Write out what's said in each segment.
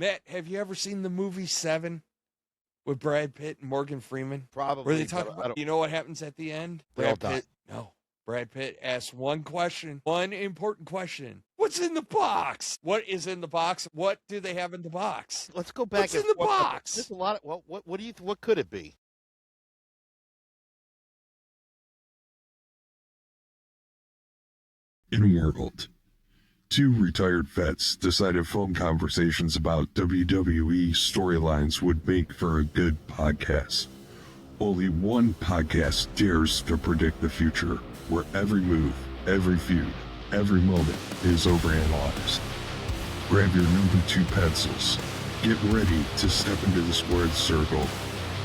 Matt, have you ever seen the movie Seven with Brad Pitt and Morgan Freeman? Probably. Where they talk about, you know what happens at the end? Brad Pitt. No. Brad Pitt asks one question, one important question. What's in the box? What is in the box? What do they have in the box? Let's go back. What's in the box? There's a lot of, what do you, what could it be? In a world, two retired vets decided phone conversations about WWE storylines would make for a good podcast. Only one podcast dares to predict the future, where every move, every feud, every moment is overanalyzed. Grab your number 2 pencils. Get ready to step into the squared circle.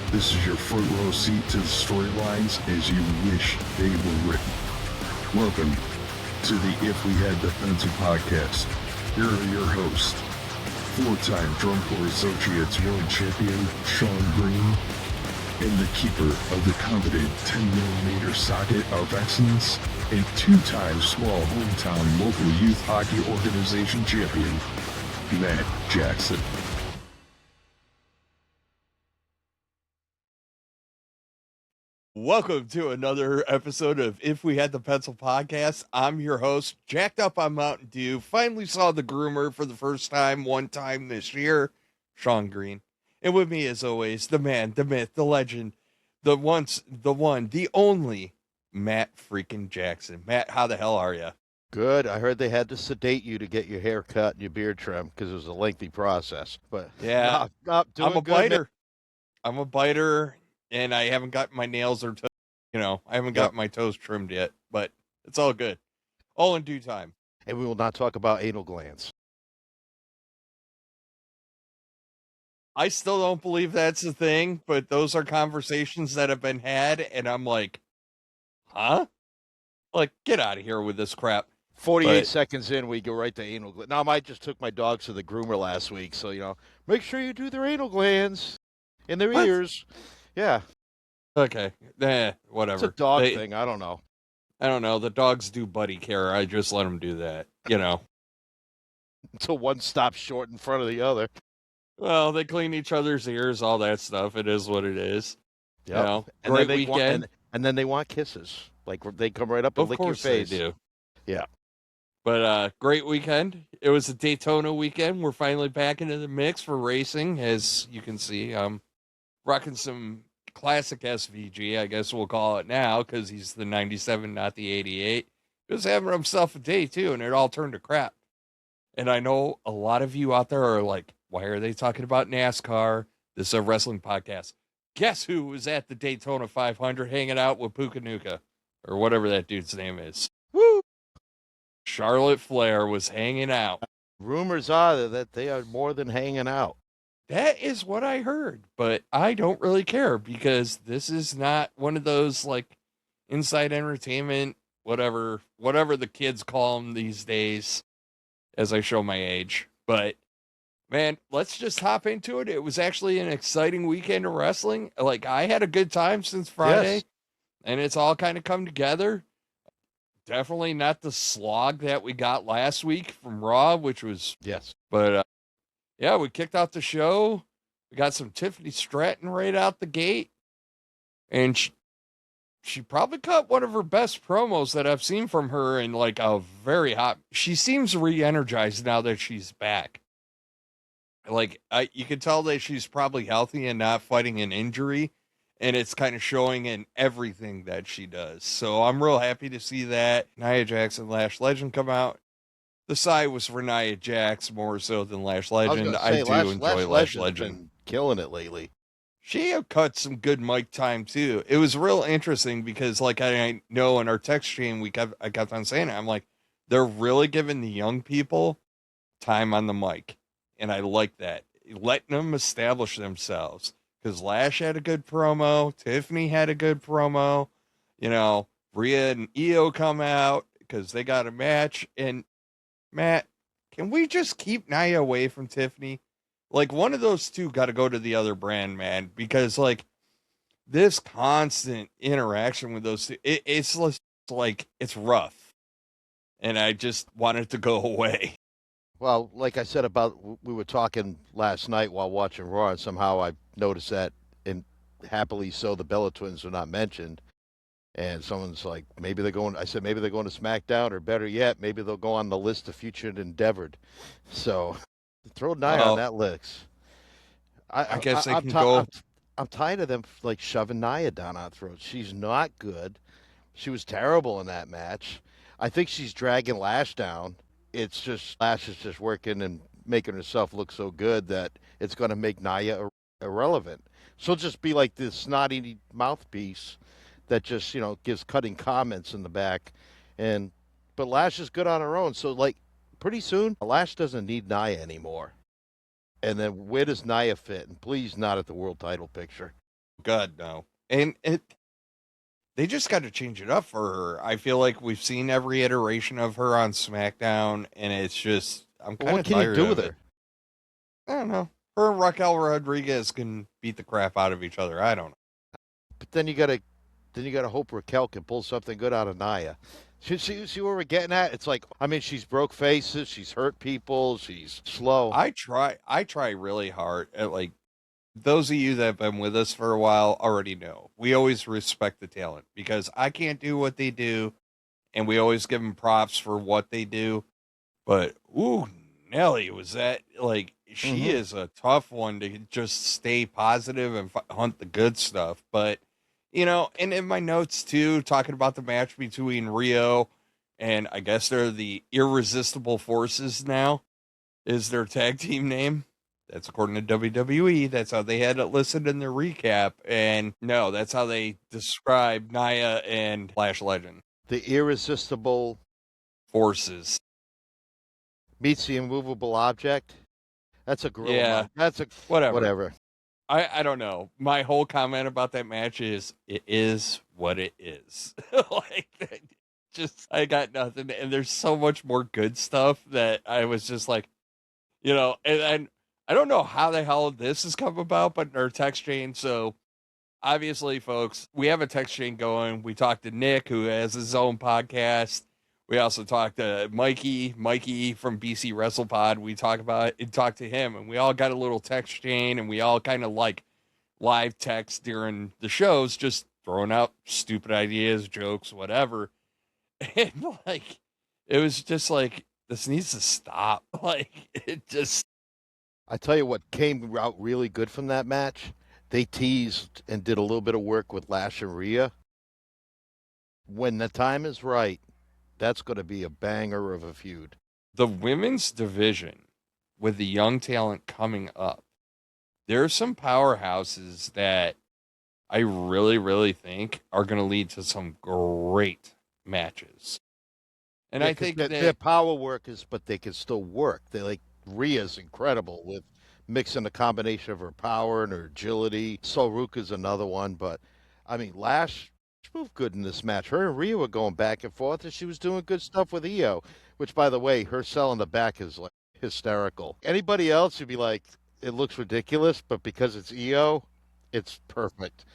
This is your front row seat to the storylines as you wish they were written. Welcome to the If We Had the Pencil podcast. Here are your hosts, 4-time Drum Corps Associates World Champion Sean Green, and the keeper of the coveted 10mm socket of excellence, and 2-time small hometown local youth hockey organization champion, Matt Jackson. Welcome to another episode of If We Had the Pencil podcast. I'm your host, jacked up on Mountain Dew. Finally saw the groomer for the first time, one time this year, Sean Green. And with me, as always, the man, the myth, the legend, the once, the one, the only, Matt freaking Jackson. Matt, how the hell are you? Good. I heard they had to sedate you to get your hair cut and your beard trimmed because it was a lengthy process. But yeah, doing I'm a good, biter. man. I'm a biter, and I haven't got my nails or toes. I haven't got my toes trimmed yet, but it's all good. All in due time. And we will not talk about anal glands. I still don't believe that's a thing, but those are conversations that have been had, and I'm like, huh? Like, get out of here with this crap. 48 seconds in, we go right to anal glands. Now, I just took my dogs to the groomer last week, so, make sure you do their anal glands in their ears. Yeah. Okay. Whatever. It's a dog thing. I don't know. The dogs do buddy care. I just let them do that, Until one stops short in front of the other. Well, they clean each other's ears, all that stuff. It is what it is. Yeah. Great weekend. And then they want kisses. Like, they come right up and lick your face. They do. Yeah. But great weekend. It was a Daytona weekend. We're finally back into the mix for racing. As you can see, I'm rocking some classic SVG, I guess we'll call it now, because he's the 97, not the 88. He was having himself a day, too, and it all turned to crap. And I know a lot of you out there are like, why are they talking about NASCAR? This is a wrestling podcast. Guess who was at the Daytona 500 hanging out with Pukanuka, or whatever that dude's name is? Woo! Charlotte Flair was hanging out. Rumors are that they are more than hanging out. That is what I heard, but I don't really care because this is not one of those like inside entertainment, whatever the kids call them these days, as I show my age. But man, let's just hop into it. It was actually an exciting weekend of wrestling. Like, I had a good time since Friday, and it's all kind of come together. Definitely not the slog that we got last week from Raw, which was But yeah, we kicked out the show. We got some Tiffany Stratton right out the gate. And she probably cut one of her best promos that I've seen from her in like a very hot. She seems re-energized now that she's back. Like, you can tell that she's probably healthy and not fighting an injury. And it's kind of showing in everything that she does. So I'm real happy to see that. Nia Jax and Lash Legend come out. The side was for Nia Jax more so than Lash Legend. I do enjoy Lash Legend. Been killing it lately. She have cut some good mic time too. It was real interesting because, like, I know in our text stream I kept on saying it. I'm like, they're really giving the young people time on the mic, and I like that, letting them establish themselves. Because Lash had a good promo, Tiffany had a good promo, Rhea and Io come out because they got a match, and Matt, can we just keep Nia away from Tiffany? Like, one of those two got to go to the other brand, man, because, like, this constant interaction with those two, it's like, it's rough. And I just want it to go away. Well, like I said about we were talking last night while watching Raw, and somehow I noticed that, and happily so, the Bella Twins were not mentioned. And someone's like, maybe they're going. I said maybe they're going to SmackDown, or better yet, maybe they'll go on the list of future endeavored. So throw Nia on Well, that list. I I, I guess they I'm, can ti I'm go. I'm tired of them like shoving Nia down our throats. She's not good. She was terrible in that match. I think she's dragging Lash down. It's just Lash is just working and making herself look so good that it's going to make Nia irrelevant. She'll just be like this snotty mouthpiece that just gives cutting comments in the back, and but Lash is good on her own. So like pretty soon, Lash doesn't need Nia anymore. And then where does Nia fit? And please, not at the world title picture. God, no. And they just got to change it up for her. I feel like we've seen every iteration of her on SmackDown, and it's just, I'm Well, kind what of can you tired do of with it. her? I don't know. Her and Raquel Rodriguez can beat the crap out of each other. I don't know. But then you gotta hope Raquel can pull something good out of Nia. See where we're getting at? It's like, I mean, she's broke faces, she's hurt people, she's slow. I try really hard at, like, those of you that have been with us for a while already know. We always respect the talent because I can't do what they do, and we always give them props for what they do. But ooh, Nelly, was that like she Hmm. is a tough one to just stay positive and hunt the good stuff. But and in my notes too, talking about the match between Rio and I guess they're the Irresistible Forces now is their tag team name. That's according to WWE. That's how they had it listed in their recap. And no, that's how they describe Nia and Flash Legend The irresistible forces. meets the immovable object. That's a gorilla Yeah, mouth. That's a whatever. whatever. I don't know. My whole comment about that match is it is what it is. Like just I got nothing, and there's so much more good stuff that I was just like, and I don't know how the hell this has come about, but in our text chain. So obviously, folks, we have a text chain going. We talked to Nick, who has his own podcast. We also talked to Mikey from BC WrestlePod. We talked to him, and we all got a little text chain, and we all kind of like live text during the shows, just throwing out stupid ideas, jokes, whatever. And like, it was just like, this needs to stop. Like, it just, I tell you what came out really good from that match. They teased and did a little bit of work with Lash and Rhea. When the time is right, that's going to be a banger of a feud. the women's division with the young talent coming up, there are some powerhouses that I really, really think are going to lead to some great matches. And Yeah, I because think they're that, power workers, but they can still work. They like Rhea's incredible with mixing the combination of her power and her agility. Soruka's another one, but I mean Lash moved good in this match. Her and Rhea were going back and forth, and she was doing good stuff with Io. Which, by the way, her selling the back is like hysterical. Anybody else would be like, it looks ridiculous, but because it's Io, it's perfect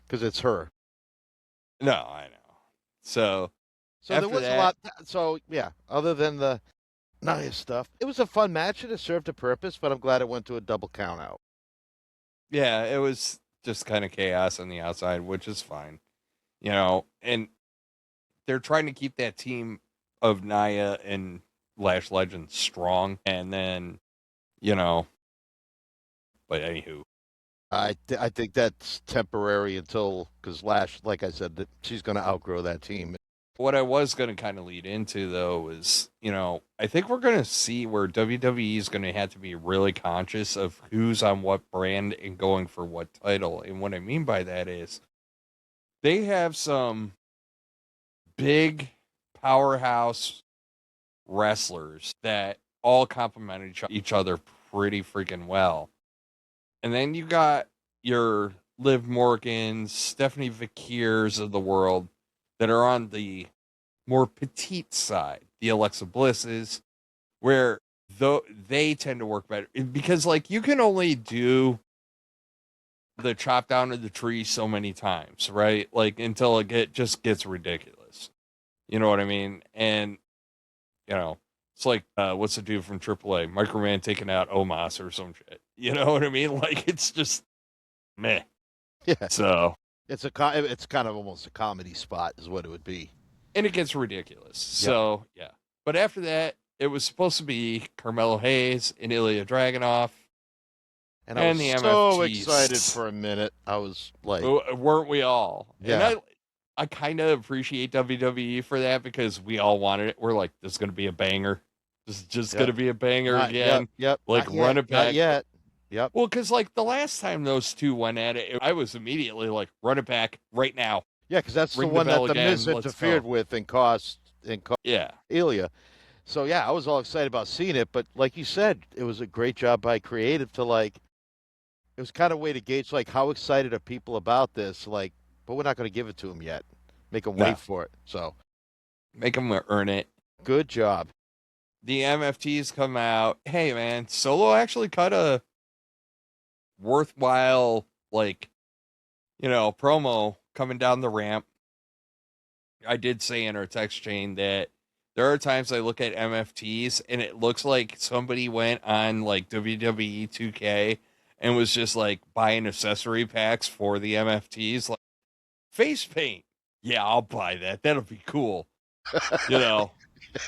because it's her. no, I know. So So there after was a that, lot. So yeah, other than the nice stuff. It was a fun match and it served a purpose, but I'm glad it went to a double count out. yeah, it was just kind of chaos on the outside, which is fine, and they're trying to keep that team of Nia and Lash Legend strong. And then, you know, but anywho, I think that's temporary until because Lash, like I said, that she's going to outgrow that team. what I was going to kind of lead into though is, I think we're going to see where WWE is going to have to be really conscious of who's on what brand and going for what title. And what I mean by that is they have some big powerhouse wrestlers that all complement each other pretty freaking well. And then you got your Liv Morgans, Stephanie Vakirs of the world that are on the more petite side, the Alexa Blisses, where though they tend to work better because like you can only do the chop down of the tree so many times, right? Like until just gets ridiculous. You know what I mean? And you know, It's like, what's the dude from AAA? Microman taking out Omos or some shit. You know what I mean? Like, it's just meh. Yeah. So. It's kind of almost a comedy spot is what it would be. And it gets ridiculous. So, yeah. But after that, it was supposed to be Carmelo Hayes and Ilya Dragunov. And I was the so MFTs. excited for a minute. I was like, weren't we all? Yeah. And I kind of appreciate WWE for that because we all wanted it. We're like, this is going to be a banger. This is just going to be a banger again. Yep. Like, run it back. Not yet. Yep. Well, because like the last time those two went at it, I was immediately like, run it back right now. Yeah, because that's Ring the one the bell that the again. Miz Let's interfered go. with and cost Yeah. Ilya. So yeah, I was all excited about seeing it, but like you said, it was a great job by creative to like. It was kind of a way to gauge like how excited are people about this, like, but we're not going to give it to them yet. Make them wait for it. So make them earn it. Good job. The MFTs come out. Hey man, Solo actually cut a worthwhile, like, promo coming down the ramp. I did say in our text chain that there are times I look at MFTs and it looks like somebody went on like WWE 2K and was just like buying accessory packs for the MFTs, like face paint. Yeah, I'll buy that. That'll be cool.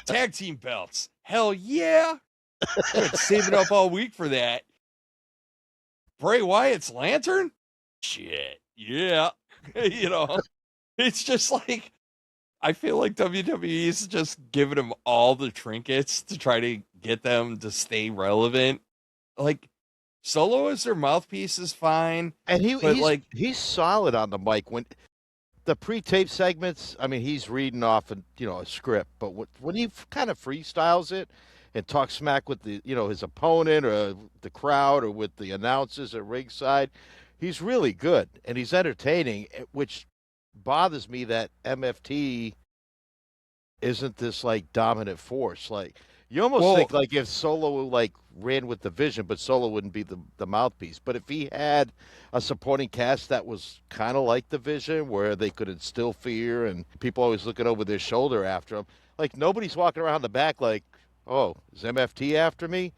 Tag team belts. Hell yeah. I've been saving up all week for that. Bray Wyatt's lantern? Shit. Yeah. It's just like, I feel like WWE is just giving them all the trinkets to try to get them to stay relevant. Like, Solo as their mouthpiece is fine. And he's solid on the mic. When the pre-tape segments, I mean, he's reading off a script, but when he kind of freestyles it and talks smack with the his opponent or the crowd or with the announcers at ringside, he's really good and he's entertaining, which bothers me that MFT isn't this like dominant force. Like you almost think like if Solo like ran with the Vision, but Solo wouldn't be the mouthpiece. But if he had a supporting cast that was kind of like the Vision, where they could instill fear and people always looking over their shoulder after him, like nobody's walking around the back like, oh, is MFT after me?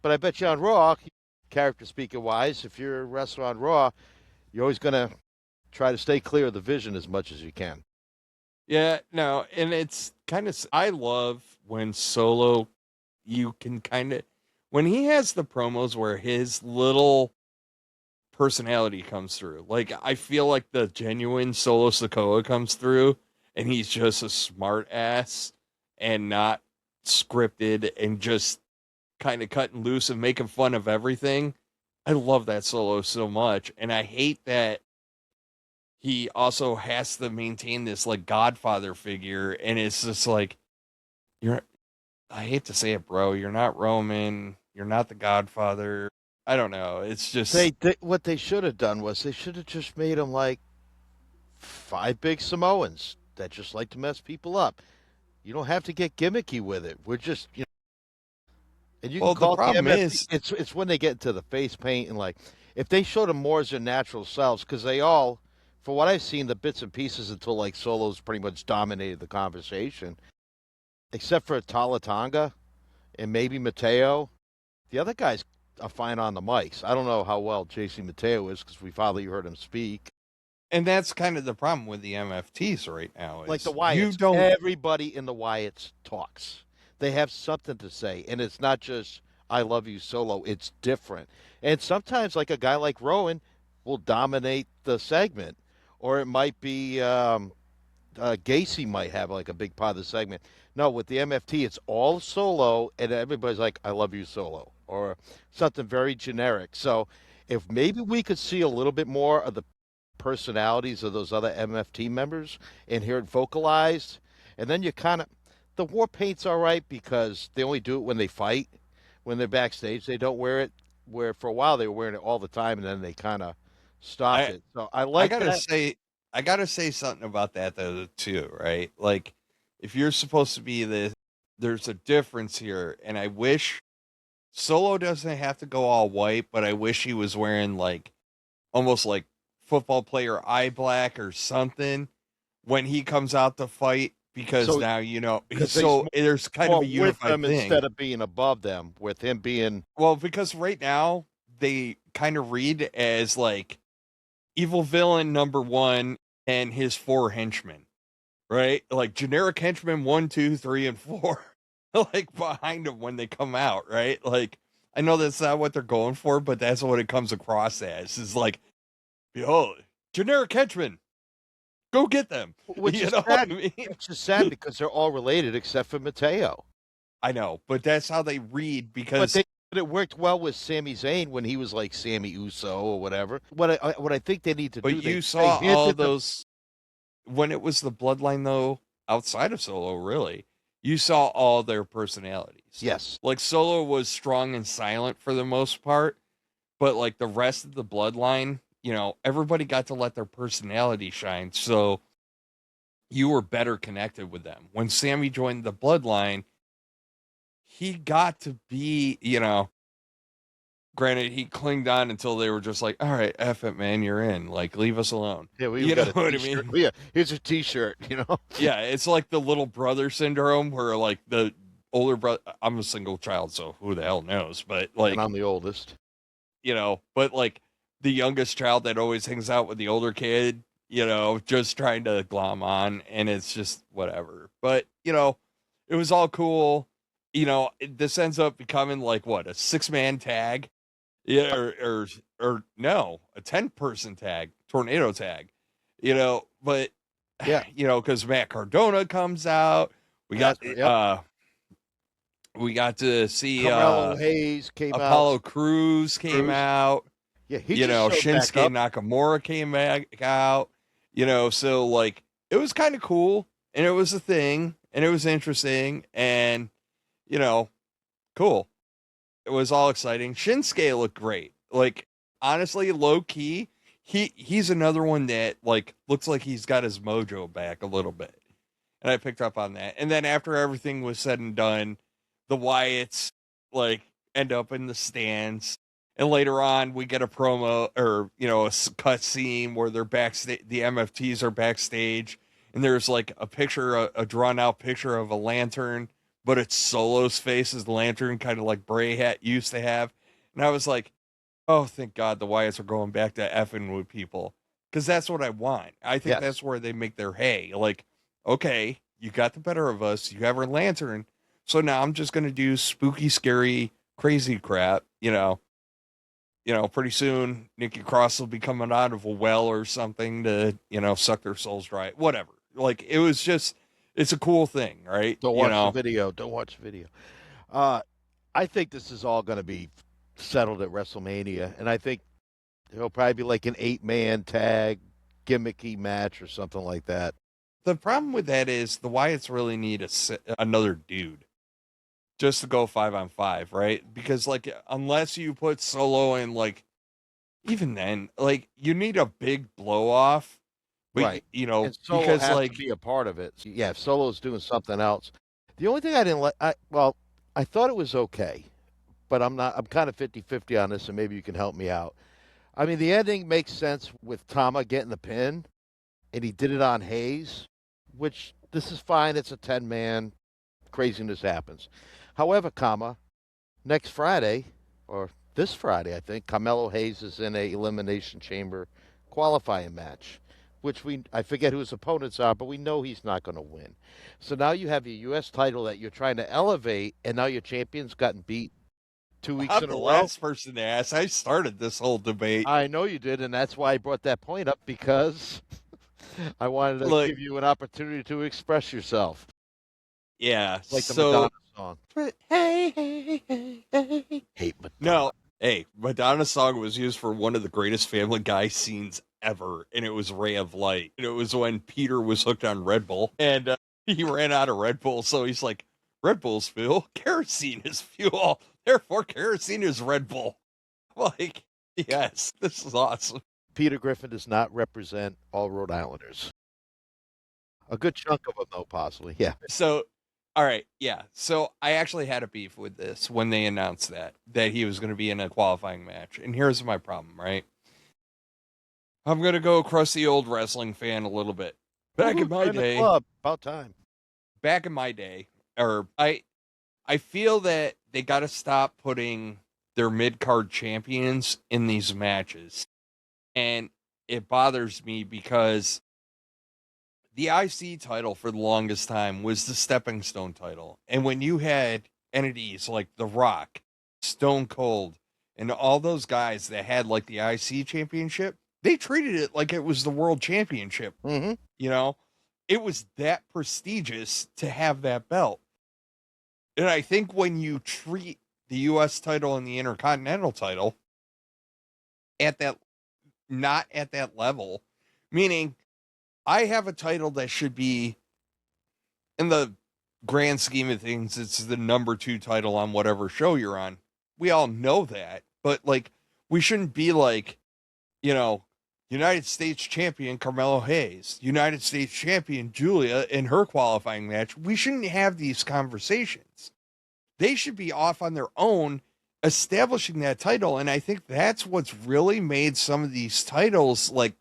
But I bet you on Raw, character speaking wise, if you're a wrestler on Raw, you're always going to try to stay clear of the Vision as much as you can. Yeah, no, and it's kind of, I love when Solo, you can kind of, when he has the promos where his little personality comes through. Like, I feel like the genuine Solo Sikoa comes through, and he's just a smart ass and not scripted and just kind of cutting loose and making fun of everything. I love that Solo so much, and I hate that he also has to maintain this like Godfather figure, and it's just like, I hate to say it, bro, you're not Roman, you're not the Godfather. I don't know. It's just what they should have done was they should have just made him like 5 big Samoans that just like to mess people up. You don't have to get gimmicky with it. We're just and you can call the problem is it's when they get into the face paint and like if they showed them more as their natural selves, because they all, for what I've seen, the bits and pieces until like Solo's pretty much dominated the conversation, except for Talatanga and maybe Mateo. The other guys are fine on the mics. I don't know how well JC Mateo is because we've hardly heard him speak. And that's kind of the problem with the MFTs right now. Like the Wyatts, everybody in the Wyatts talks. They have something to say, and it's not just "I love you" Solo. It's different, and sometimes like a guy like Rowan will dominate the segment, or it might be Gacy might have like a big part of the segment. No, with the MFT, it's all Solo, and everybody's like, "I love you, Solo," or something very generic. So, if maybe we could see a little bit more of the personalities of those other MFT members and hear it vocalized, and then you kind of the war paint's all right because they only do it when they fight. When they're backstage, they don't wear it. Where for a while they were wearing it all the time, and then they kind of stopped it. So I gotta say something about that though too, right? Like, if you're supposed to be there's a difference here, and I wish Solo doesn't have to go all white, but I wish he was wearing like almost like football player eye black or something when he comes out to fight, because So now, because so there's kind of a with unified them thing. instead of being above them, with him being Well, because right now they kind of read as like evil villain number 1 and his 4 henchmen, right? Like generic henchmen 1, 2, 3, and 4, like behind them when they come out, right? Like I know that's not what they're going for, but that's what it comes across as. Is like, behold, generic henchmen, go get them. which You is know what I sad. mean? Which is sad because they're all related except for Mateo. I know, but that's how they read But because it worked well with Sami Zayn when he was like Sammy Uso or whatever. What I think they need to but do, you they saw all hinted them. those when it was the bloodline though, outside of Solo, really, you saw all their personalities. Yes, Like Solo was strong and silent for the most part, but like the rest of the bloodline, everybody got to let their personality shine. So you were better connected with them. When Sammy joined the bloodline, he got to be, granted, he clinged on until they were just like, all right, F it, man, you're in. Like, leave us alone. yeah, we You know got a what I T-shirt. mean? Yeah, here's a T-shirt. Yeah, it's like the little brother syndrome where like the older brother, I'm a single child, so who the hell knows? But And like, I'm the oldest. but like the youngest child that always hangs out with the older kid, just trying to glom on, and it's just whatever. But, it was all cool. This ends up becoming like what, a 6-man tag? Yeah, or no, a 10-person tag, tornado tag. But Yeah, because Matt Cardona comes out. We got Yep. we got to see Carmelo Hayes came out. Apollo Crews came Crews. out. Yeah, he just showed back Shinsuke up. Nakamura came back out. So like it was kind of cool, and it was a thing, and it was interesting, and cool. It was all exciting. Shinsuke looked great. Like honestly, low key, he's another one that like looks like he's got his mojo back a little bit. And I picked up on that. And then after everything was said and done, the Wyatts like end up in the stands. And later on, we get a promo or a cut scene where they're backstage. The MFTs are backstage, and there's like a picture, a drawn out picture of a lantern, but it's Solo's face as the lantern, kind of like Bray hat used to have. And I was like, oh, thank God the Wyatts are going back to effing with people, because that's what I want. I think Yes. that's where they make their hay. Like, okay, you got the better of us. You have our lantern. So now I'm just going to do spooky, scary, crazy crap. Pretty soon Nikki Cross will be coming out of a well or something to, suck their souls dry. Whatever. Like, it's a cool thing, right? Don't watch the video. Don't watch the video. I think this is all going to be settled at WrestleMania, and I think it'll probably be like an 8-man tag gimmicky match or something like that. The problem with that is the Wyatts really need another dude just to go 5-on-5, right? Because like, unless you put Solo in, like, even then, like, you need a big blow off, Right. And Solo because has like to be a part of it. Yeah, if Solo's doing something else. The only thing I didn't like, I thought it was okay, but I'm kind of 50-50 on this, and maybe you can help me out. I mean, the ending makes sense with Tama getting the pin, and he did it on Hayes, which this is fine. It's a 10-man. Craziness happens. However, next Friday, or this Friday, I think, Carmelo Hayes is in a Elimination Chamber qualifying match, which I forget who his opponents are, but we know he's not going to win. So now you have your U.S. title that you're trying to elevate, and now your champion's gotten beat 2 weeks I'm in a the row. last person to ask. I started this whole debate. I know you did, and that's why I brought that point up, because I wanted to give you an opportunity to express yourself. Yeah, Like the Madonna song. Hey, hey, hey, hey. Hate Madonna. No, hey, Madonna's song was used for one of the greatest Family Guy scenes ever, and it was Ray of Light. And it was when Peter was hooked on Red Bull, and he ran out of Red Bull, so he's like, Red Bull's fuel, kerosene is fuel, therefore kerosene is Red Bull. Like, yes, this is awesome. Peter Griffin does not represent all Rhode Islanders. A good chunk of them, though, possibly. Yeah. So, all right, yeah. So I actually had a beef with this when they announced that he was going to be in a qualifying match. And here's my problem, right? I'm going to go across the old wrestling fan a little bit. Back in my day, club. About time. back in my day, or I feel that they got to stop putting their mid card champions in these matches, and it bothers me because the IC title for the longest time was the stepping stone title, and when you had entities like The Rock, Stone Cold, and all those guys that had like the IC championship, they treated it like it was the world championship. Mm-hmm. You know, it was that prestigious to have that belt. And I think when you treat the US title and the Intercontinental title at that, not at that level, meaning I have a title that should be, in the grand scheme of things, it's the number 2 title on whatever show you're on. We all know that, but like, we shouldn't be like, you know, United States champion Carmelo Hayes, United States champion Julia in her qualifying match. We shouldn't have these conversations. They should be off on their own establishing that title. And I think that's what's really made some of these titles like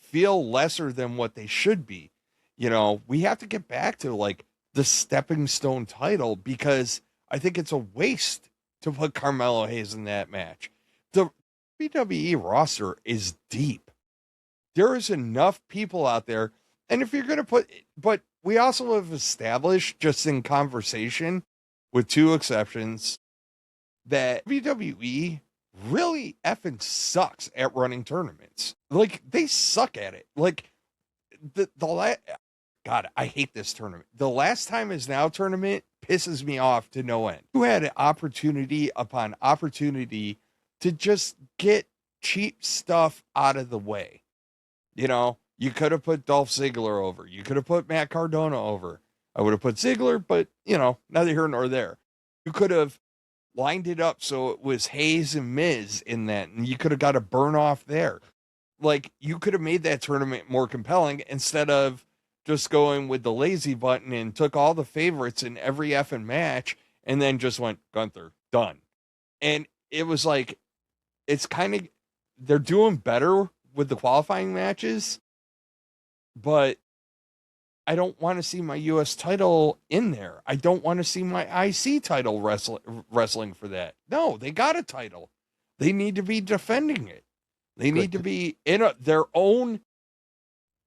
feel lesser than what they should be. You know, we have to get back to like the stepping stone title, because I think it's a waste to put Carmelo Hayes in that match. The WWE roster is deep. There is enough people out there. And if you're going to put, but we also have established just in conversation, with 2 exceptions, that WWE really effing sucks at running tournaments. Like, they suck at it. Like, God, I hate this tournament. The Last Time Is Now tournament pisses me off to no end. You had opportunity upon opportunity to just get cheap stuff out of the way. You know, you could have put Dolph Ziggler over. You could have put Matt Cardona over. I would have put Ziggler, but, you know, neither here nor there. You could have lined it up so it was Hayes and Miz in that, and you could have got a burn off there. Like, you could have made that tournament more compelling instead of just going with the lazy button and took all the favorites in every effing match and then just went Gunther, done. And it was like, it's kind of, they're doing better with the qualifying matches, but I don't want to see my US title in there. I don't want to see my IC title wrestling for that. No, they got a title. They need to be defending it. They need to be in their own.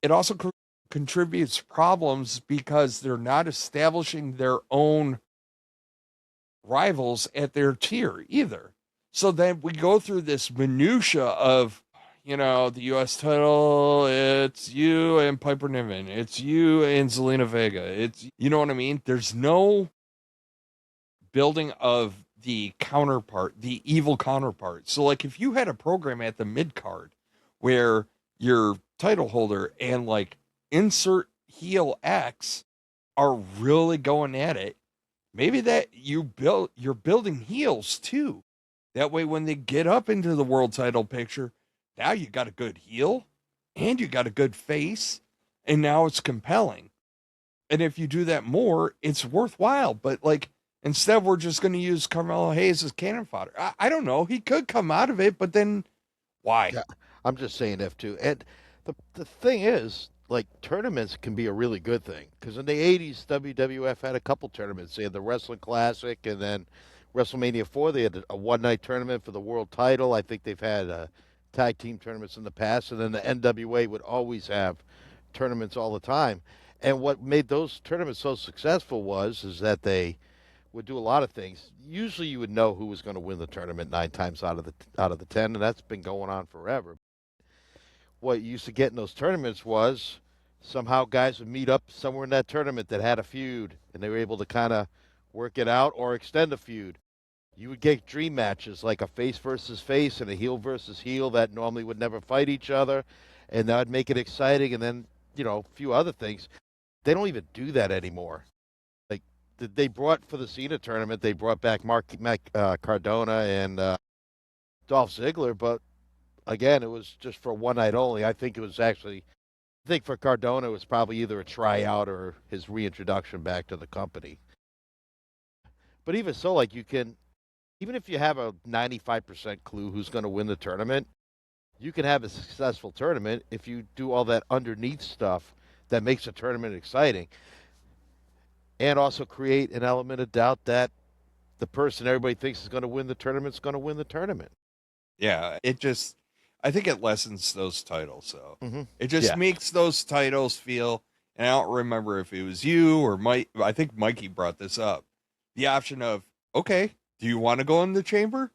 It also contributes problems because they're not establishing their own rivals at their tier either. So then we go through this minutia of, you know, the U.S. title, it's you and Piper Niven. It's you and Zelina Vega. It's, you know what I mean? There's no building of the counterpart, the evil counterpart. So, like, if you had a program at the mid card where your title holder and, like, insert heel X are really going at it, maybe that you're building heels too. That way, when they get up into the world title picture, now you got a good heel and you got a good face, and now it's compelling. And if you do that more, it's worthwhile. But like, instead, we're just going to use Carmelo Hayes as cannon fodder. I don't know. He could come out of it, but then why? Yeah, I'm just saying F2. And the thing is, like, tournaments can be a really good thing. Because in the 80s, WWF had a couple tournaments. They had the Wrestling Classic, and then WrestleMania 4, they had a one-night tournament for the world title. I think they've had tag team tournaments in the past. And then the NWA would always have tournaments all the time. And what made those tournaments so successful is that they would do a lot of things. Usually you would know who was going to win the tournament 9 times out of the 10, and that's been going on forever. What you used to get in those tournaments was somehow guys would meet up somewhere in that tournament that had a feud, and they were able to kind of work it out or extend a feud. You would get dream matches like a face versus face and a heel versus heel that normally would never fight each other, and that would make it exciting. And then, you know, a few other things. They don't even do that anymore. Like, they brought for the Cena tournament, they brought back Mark Cardona and Dolph Ziggler, but again, it was just for one night only. I think for Cardona, it was probably either a tryout or his reintroduction back to the company. But even so, like, even if you have a 95% clue who's going to win the tournament, you can have a successful tournament if you do all that underneath stuff that makes a tournament exciting. and also create an element of doubt that the person everybody thinks is going to win the tournament is going to win the tournament. Yeah, I think it lessens those titles. So Mm-hmm. it just makes those titles feel, and I don't remember if it was you or Mike. I think Mikey brought this up. The option of, okay, do you want to go in the chamber?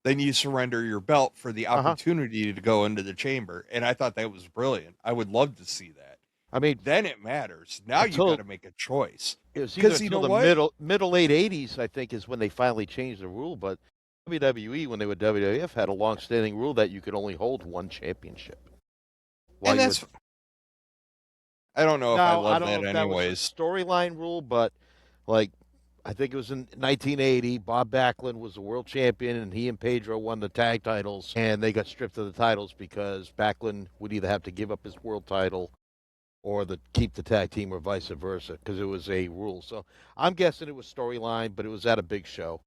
Then you surrender your belt for the opportunity to go into the chamber. And I thought that was brilliant. I would love to see that. I mean, then it matters. Now you got to make a choice. It was either until the middle late 80s, I think, is when they finally changed the rule. But WWE, when they were WWF, had a long-standing rule that you could only hold one championship. And that's... I don't know if I love that anyways. Storyline rule, but like I think it was in 1980. Bob Backlund was the world champion, and he and Pedro won the tag titles, and they got stripped of the titles because Backlund would either have to give up his world title or keep the tag team, or vice versa, because it was a rule. So I'm guessing it was storyline, but it was at a big show.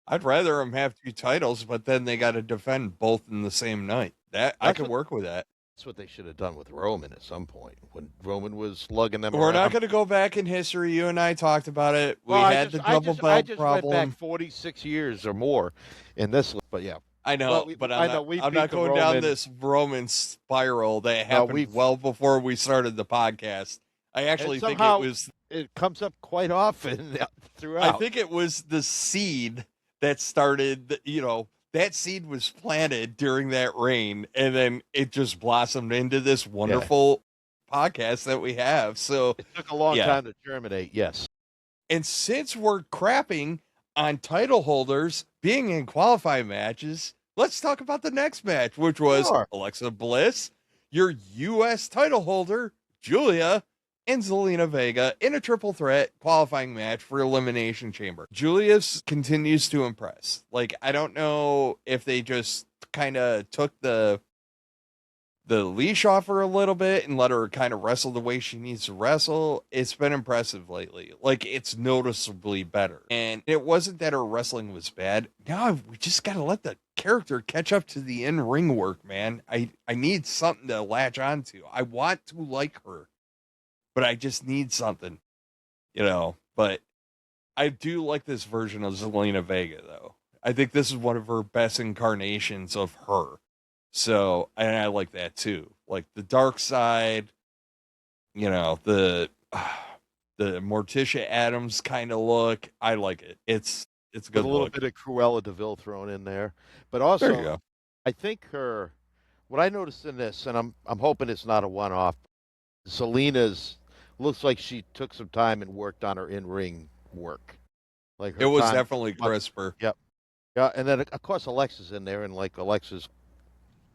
I'd rather them have two titles, but then they got to defend both in the same night. I could work with that. That's what they should have done with Roman at some point, when Roman was lugging them We're around. not going to go back in history. You and I talked about it. We had the double belt I just problem. went back 46 years or more in this, but yeah. I know, but I'm not going down this Roman spiral that happened well before we started the podcast. I actually think it comes up quite often throughout. I think it was the seed that started, that seed was planted during that reign, and then it just blossomed into this wonderful podcast that we have. So it took a long time to germinate, yes. And since we're crapping on title holders being in qualifying matches, let's talk about the next match, which was Alexa Bliss, your U.S. title holder, Julia, and Zelina Vega in a triple threat qualifying match for Elimination Chamber. Julia continues to impress. Like, I don't know if they just kind of took the leash off her a little bit and let her kind of wrestle the way she needs to wrestle. It's been impressive lately. Like, it's noticeably better. And it wasn't that her wrestling was bad. Now we just got to let the character catch up to the in-ring work, man. I need something to latch onto. I want to like her, but I just need something, but I do like this version of Zelina Vega, though. I think this is one of her best incarnations of her. So, and I like that too. Like the dark side, the Morticia Addams kind of look. I like it. It's a good little look. Bit of Cruella DeVille thrown in there, but also I think what I noticed in this, and I'm hoping it's not a one-off. Zelina's looks like she took some time and worked on her in-ring work. Like it was definitely crisper. Yep. Yeah, and then of course Alexa's in there, and like Alexa's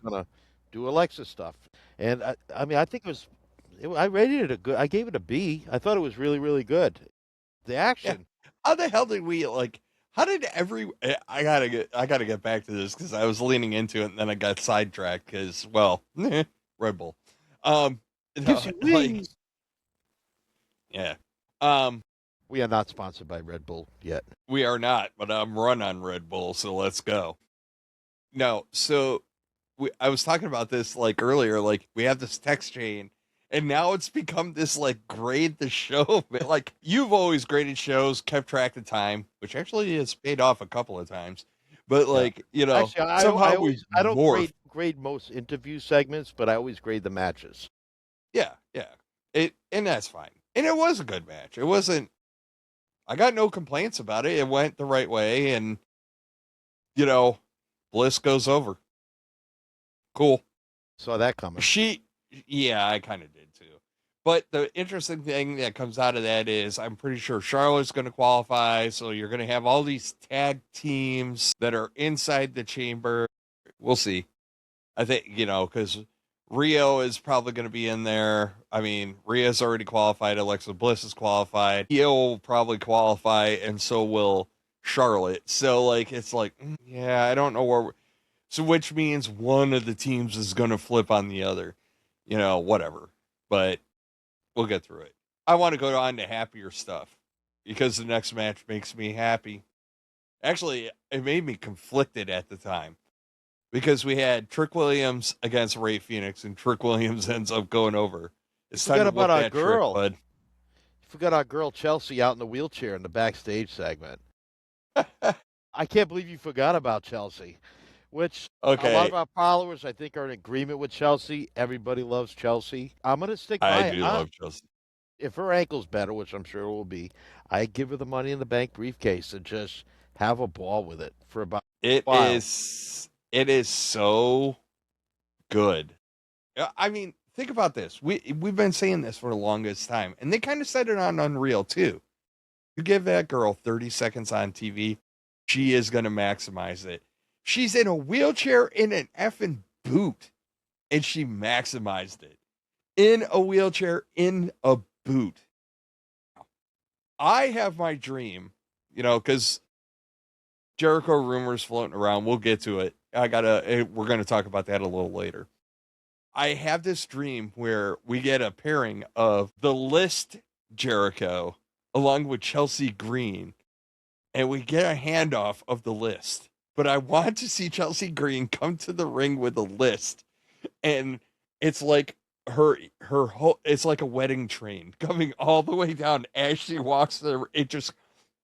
gonna do Alexa stuff. And I think I rated it I gave it a B. I thought it was really, really good. The action. Yeah. How the hell did we how did I gotta get back to this because I was leaning into it and then I got sidetracked because Red Bull. Yeah. We are not sponsored by Red Bull yet. We are not, but I'm run on Red Bull, so let's go. No, so I was talking about this earlier. We have this text chain, and now it's become this grade the show. Like you've always graded shows, kept track of time, which actually has paid off a couple of times. But actually, somehow I don't grade most interview segments, but I always grade the matches. Yeah. And that's fine. And it was a good match. It wasn't. I got no complaints about it. It went the right way, and Bliss goes over. Cool. Saw that coming. I kind of did too. But the interesting thing that comes out of that is I'm pretty sure Charlotte's going to qualify. So you're going to have all these tag teams that are inside the chamber. We'll see. I think, because Rio is probably going to be in there. I mean, Rhea's already qualified. Alexa Bliss is qualified. Io will probably qualify, and so will Charlotte. So, I don't know where. So, which means one of the teams is going to flip on the other. Whatever. But we'll get through it. I want to go on to happier stuff because the next match makes me happy. Actually, it made me conflicted at the time. Because we had Trick Williams against Ray Phoenix, and Trick Williams ends up going over. It's time to look about our that girl. Trick, bud. forgot our girl Chelsea out in the wheelchair in the backstage segment. I can't believe you forgot about Chelsea, which a lot of Okay, our followers, I think, are in agreement with Chelsea. Everybody loves Chelsea. I'm going to stick I by it. do love Chelsea. If her ankle's better, which I'm sure it will be, I give her the money in the bank briefcase and just have a ball with it for about It a while. is so good. I mean, think about this. We've been saying this for the longest time, and they kind of said it on Unreal too. You give that girl 30 seconds on TV, she is going to maximize it. She's in a wheelchair in an effing boot, and she maximized it. In a wheelchair in a boot. I have my dream, because Jericho rumors floating around. We'll get to it. We're going to talk about that a little later. I have this dream where we get a pairing of the list Jericho along with Chelsea Green, and we get a handoff of the list. But I want to see Chelsea Green come to the ring with a list, and it's like her whole it's like a wedding train coming all the way down as she walks there.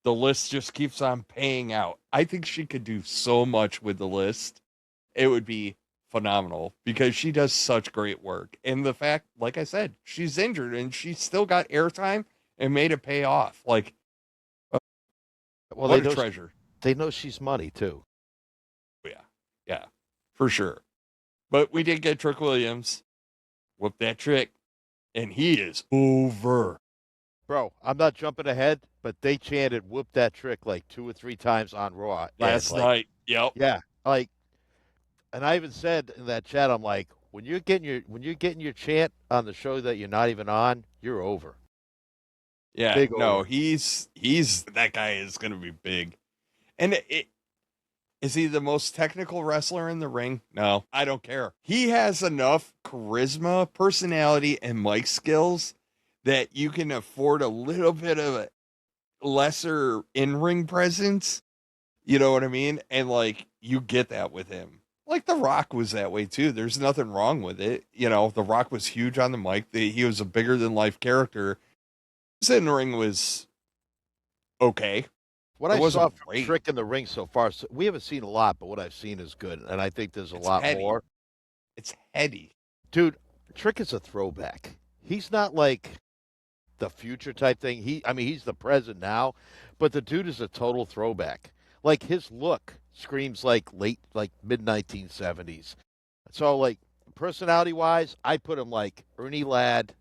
The list just keeps on paying out. I think she could do so much with the list. It would be phenomenal because she does such great work. And the fact, like I said, she's injured and she's still got airtime and made it pay off. Like, Well, what a treasure. They know she's money too. Yeah, yeah, for sure. But we did get Trick Williams, whoop that trick, and he is over. Bro, I'm not jumping ahead, but they chanted "whoop that trick" like 2 or 3 times on Raw Last night. Yep. Yeah, like, and I even said in that chat, I'm like, when you're getting your chant on the show that you're not even on, you're over. Yeah, Big no, over. he's that guy is going to be big. And is he the most technical wrestler in the ring? No, I don't care. He has enough charisma, personality, and mic skills that you can afford a little bit of a lesser in-ring presence. You know what I mean? And like you get that with him. Like The Rock was that way too. There's nothing wrong with it. The Rock was huge on the mic. He was a bigger than life character. His in-ring was okay. What It I saw wasn't from great. Trick in the ring so far, we haven't seen a lot, but what I've seen is good, and I think there's a It's lot heady. more. It's heady. Dude, Trick is a throwback. He's not like the future type thing. He's the present now, but the dude is a total throwback. Like his look screams like mid 1970s. So like personality wise, I put him like Ernie Ladd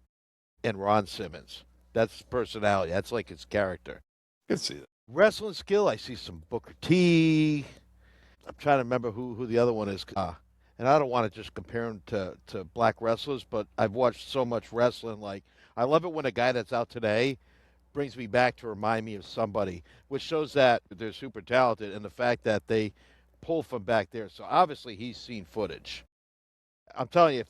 and Ron Simmons. That's personality. That's like his character. I can see that. Wrestling skill, I see some Booker T. I'm trying to remember who the other one is. And I don't want to just compare him to black wrestlers, but I've watched so much wrestling. Like, I love it when a guy that's out today brings me back to remind me of somebody, which shows that they're super talented and the fact that they pull from back there. So obviously he's seen footage. I'm telling you,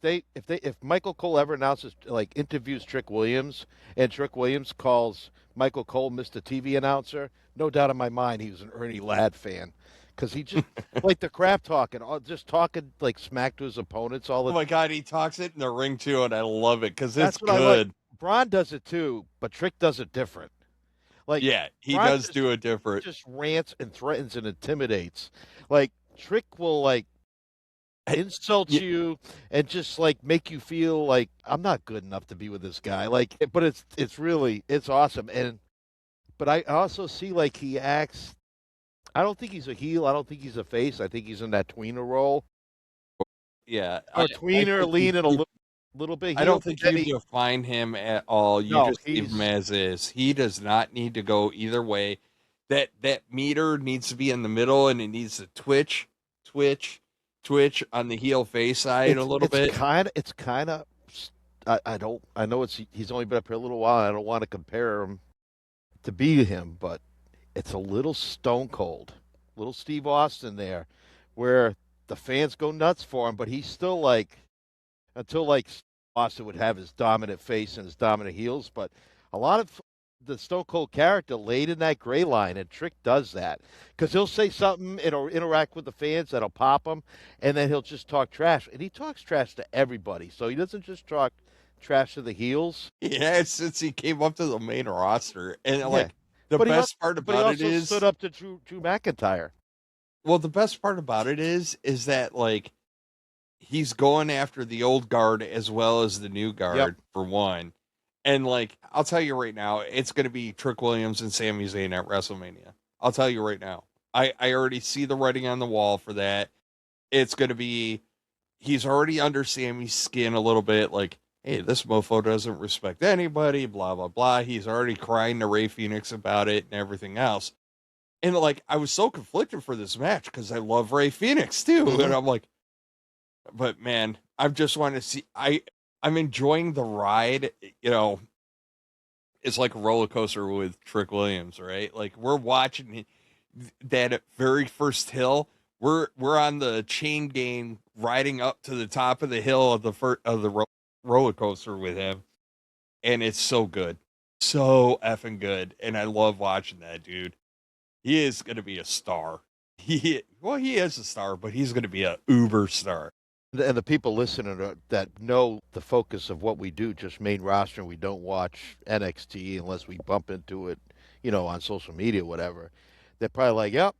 if Michael Cole ever announces like interviews Trick Williams and Trick Williams calls Michael Cole Mr. TV announcer, no doubt in my mind he was an Ernie Ladd fan because he just like the crap talking, just talking like smack to his opponents all the. Oh my god, he talks it in the ring too, and I love it because it's That's what I like. good. Braun does it too, but Trick does it different. Like Yeah, he Braun does do it different. just rants and threatens and intimidates. Like Trick will like insult Yeah, you and just like make you feel like I'm not good enough to be with this guy. Like, but it's really it's awesome. And but I also see like he acts. I don't think he's a heel. I don't think he's a face. I think he's in that tweener role. yeah. Or I tweener, think leaning a little bit I heel. don't think Then you define him at all. You no, just leave him as is. He does not need to go either way. That meter needs to be in the middle, and it needs to twitch, twitch on the heel face side a little bit. It's kind of. I know he's only been up here a little while. I don't want to compare him to be him, but it's a little Stone Cold, little Steve Austin there, where the fans go nuts for him, but he's still like until like Austin would have his dominant face and his dominant heels, but a lot of the Stone Cold character laid in that gray line, and Trick does that because he'll say something, it'll interact with the fans, that'll pop him, and then he'll just talk trash, and he talks trash to everybody, so he doesn't just talk trash to the heels. Yeah, since he came up to the main roster. And Yeah. like the But best part but he about it also is stood up to Drew McIntyre. well, the best part about it is that like he's going after the old guard as well as the new guard for one. And like I'll tell you right now, it's gonna be Trick Williams and Sami Zayn at WrestleMania. I'll tell you right now. I already see the writing on the wall for that. It's gonna be he's already under Sammy's skin a little bit, like, hey, this mofo doesn't respect anybody, blah, blah, blah. He's already crying to Ray Phoenix about it and everything else. And like, I was so conflicted for this match because I love Ray Phoenix too. Mhm. And I'm like, but man, I just want to see, I'm enjoying the ride. You know, it's like a roller coaster with Trick Williams, right? Like we're watching that very first hill. We're on the chain gang riding up to the top of the hill of the roller coaster with him, and it's so good, so effing good, and I love watching that dude. He is gonna be a star. He is a star, but he's gonna be a uber star. And the people listening that know the focus of what we do, just main roster, and we don't watch NXT unless we bump into it, on social media, whatever. They're probably like, "Yep,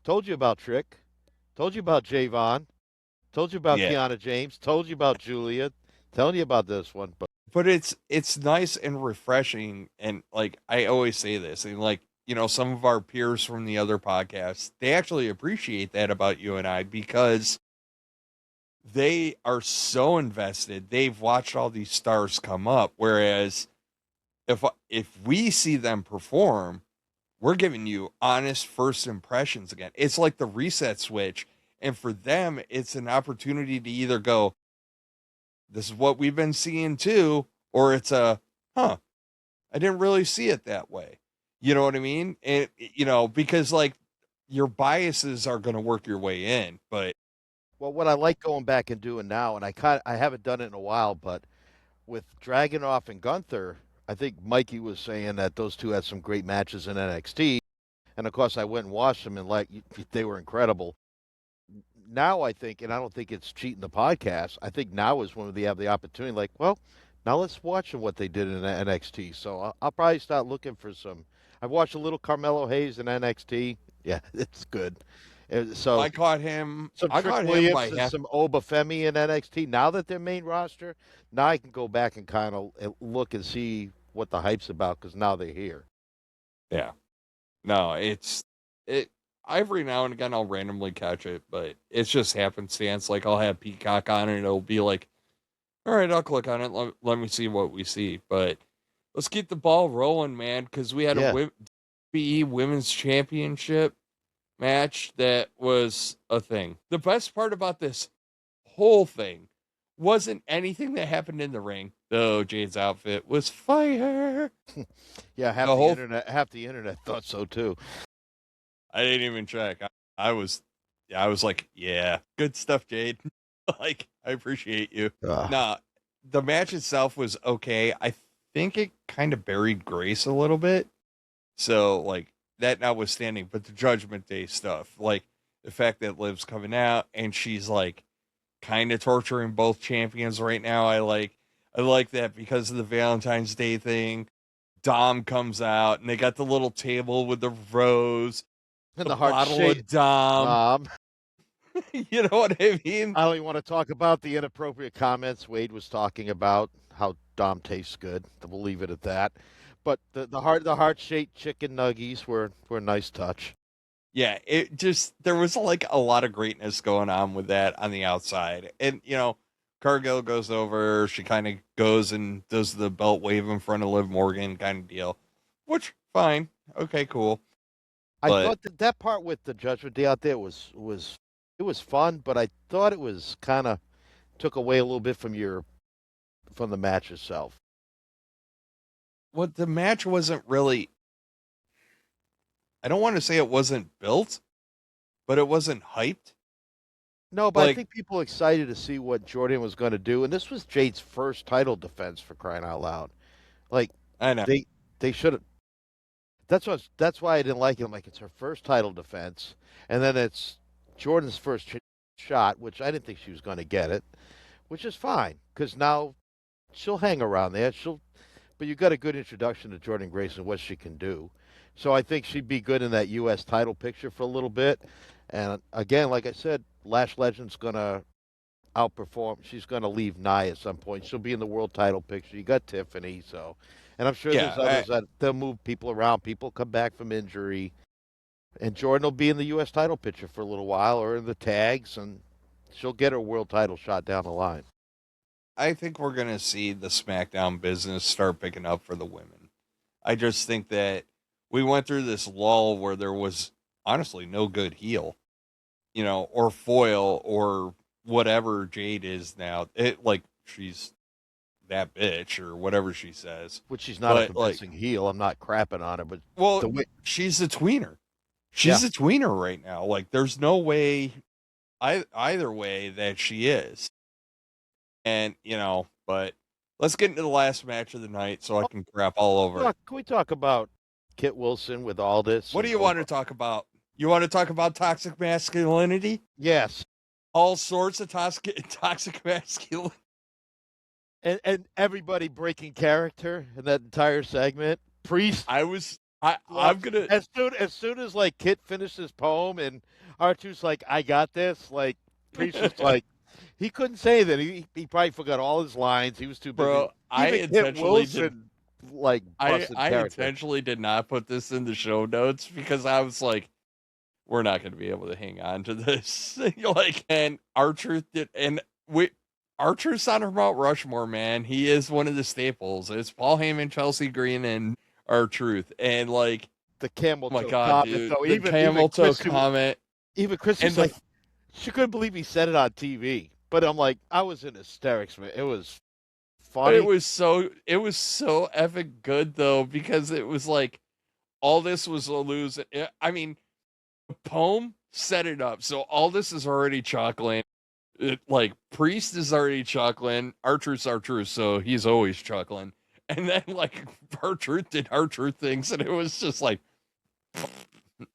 told you about Trick, told you about Javon, told you about Yeah, Kiana James, told you about Julia, telling you about this one." but it's nice and refreshing, and like I always say this, and like some of our peers from the other podcasts, they actually appreciate that about you and I because they are so invested. They've watched all these stars come up. Whereas if we see them perform, we're giving you honest first impressions again. It's like the reset switch. And for them, it's an opportunity to either go, this is what we've been seeing too, or it's I didn't really see it that way. You know what I mean? And, because like your biases are going to work your way in, but Well, what I like going back and doing now, and I haven't done it in a while, but with Dragunov and Gunther, I think Mikey was saying that those two had some great matches in NXT, and of course I went and watched them, and they were incredible. Now I think, and I don't think it's cheating the podcast. I think now is when we have the opportunity. Like, well, now let's watch what they did in NXT. So I'll probably start looking for some. I've watched a little Carmelo Hayes in NXT. Yeah, it's good. So I caught him. some I Trick caught him Williams by and half. some Obafemi in NXT. Now that they're main roster, now I can go back and kind of look and see what the hype's about because now they're here. Yeah. No, it. Every now and again, I'll randomly catch it, but it's just happenstance. Like I'll have Peacock on, and it'll be like, all right, I'll click on it. Let me see what we see. But let's keep the ball rolling, man, because we had Yeah. a WWE Women's Championship match that was a thing. The best part about this whole thing wasn't anything that happened in the ring, though Jade's outfit was fire. Yeah, half the internet thought so too. I didn't even check. I was like, yeah, good stuff, Jade. Like, I appreciate you. Nah, the match itself was okay. I think it kind of buried Grace a little bit. So, like, that notwithstanding, but the Judgment Day stuff, like the fact that Liv's coming out and she's like kind of torturing both champions right now. I like that because of the Valentine's Day thing. Dom comes out and they got the little table with the rose. And The the heart bottle shape. of Dom. I You know what I mean? don't even want to talk about the inappropriate comments Wade was talking about how Dom tastes good. We'll leave it at that. But the heart shaped chicken nuggies were a nice touch. Yeah, it just there was like a lot of greatness going on with that on the outside. And Cargill goes over, she kind of goes and does the belt wave in front of Liv Morgan kind of deal. Which fine. Okay, cool. I But thought that part with the Judgment Day out there was it was fun, but I thought it was kind of took away a little bit from the match itself. what the match wasn't really, I don't want to say it wasn't built, but it wasn't hyped. No, but I Like, think people excited to see what Jordan was going to do, and this was Jade's first title defense for crying out loud. Like I know. they should have. That's why I didn't like it. I'm like, it's her first title defense, and then it's Jordan's first shot, which I didn't think she was going to get it, which is fine because now she'll hang around there. But you got a good introduction to Jordan Grace and what she can do. So I think she'd be good in that U.S. title picture for a little bit. And again, like I said, Lash Legend's gonna outperform. She's gonna leave Nia at some point. She'll be in the world title picture. You got Tiffany, so, and I'm sure there's Yeah, others that they'll move people around. People come back from injury, and Jordan will be in the U.S. title picture for a little while, or in the tags, and she'll get her world title shot down the line. I think we're gonna see the SmackDown business start picking up for the women. I just think that we went through this lull where there was honestly no good heel, or foil or whatever Jade is now. It like she's that bitch or whatever she says. Which she's not a But like, convincing heel. I'm not crapping on her, but well, the way, she's a tweener. yeah, She's a tweener right now. Like, there's no way, either way that she is. And but let's get into the last match of the night so I can crap all over it. Can we talk about Kit Wilson with all this? What do you want to talk about? You want to talk about toxic masculinity? Yes. All sorts of toxic masculinity. And everybody breaking character in that entire segment. Priest. I'm gonna as soon as like Kit finished his poem and R2's like, I got this, like Priest was like, he couldn't say that. He probably forgot all his lines. He was too busy. Bro, I intentionally did I intentionally did not put this in the show notes because I was like, we're not going to be able to hang on to this. And R-Truth did, and R-Truth's on Mount Rushmore, man. He is one of the staples. It's Paul Heyman, Chelsea Green, and R-Truth. And like the camel toe comment, dude. Though, the camel toe comment. Even Chris was like, she couldn't believe he said it on TV. But I'm like, I was in hysterics, man. It was funny. It was so effing good though, because it was like all this was a lose. I mean, the poem set it up. So all this is already chuckling. Like Priest is already chuckling. R-Truth, so he's always chuckling. And then like R-Truth did R-Truth things, and it was just like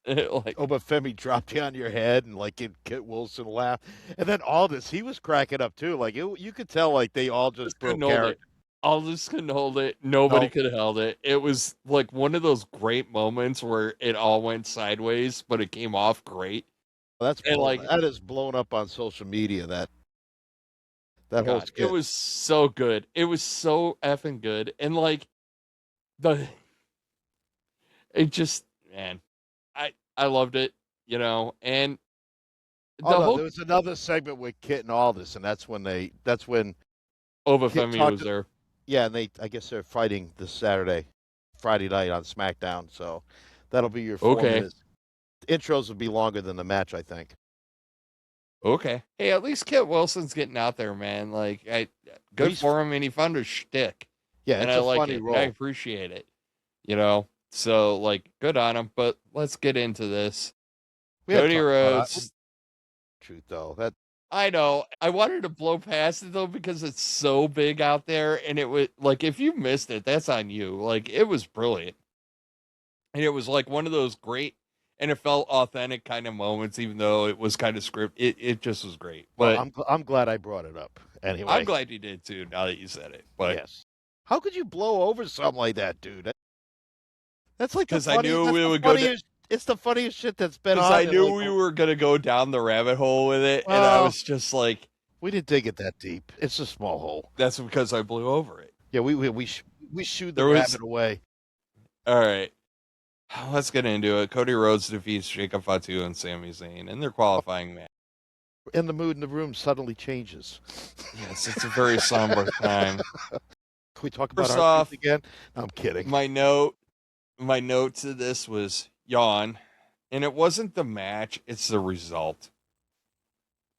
but Femi dropped you on your head, and like Kit Wilson laughed, and then Aldis, he was cracking up too. Like you could tell, like they all just broke character. Aldis couldn't hold it. Nobody could have held it. It was like one of those great moments where it all went sideways, but it came off great. Well, that is blown up on social media. That whole skit. It was so good. It was so effing good, and like it just, man. I loved it, and there was another segment with Kit and Aldis, and that's when Femi was there. Yeah, and I guess they're fighting this Friday night on SmackDown, so that'll be your 4 minutes. Intros will be longer than the match, I think. Okay. Hey, at least Kit Wilson's getting out there, man. Like, good for him, and he found his shtick. Yeah, and it's a funny it. role. I appreciate it. So, like, good on him, but let's get into this. Cody Rhodes. Truth, though. I know. I wanted to blow past it, though, because it's so big out there, and it was, like, if you missed it, that's on you. Like, it was brilliant. And it was, like, one of those great, and it felt authentic kind of moments, even though it was kind of scripted. It just was great. But I'm glad I brought it up. Anyway. I'm glad you did, too, now that you said it. But yes. How could you blow over something like that, dude? That's like because I knew we would go. It's the funniest shit that's been on. Because I knew we were gonna go down the rabbit hole with it, and I was just like, we didn't dig it that deep. It's a small hole. That's because I blew over it. Yeah, we shooed the rabbit away. All right, let's get into it. Cody Rhodes defeats Jacob Fatu and Sami Zayn in their qualifying match. And the mood in the room suddenly changes. Yes, it's a very somber time. Can we talk about our again? I'm kidding. My note to this was yawn, and it wasn't the match, it's the result.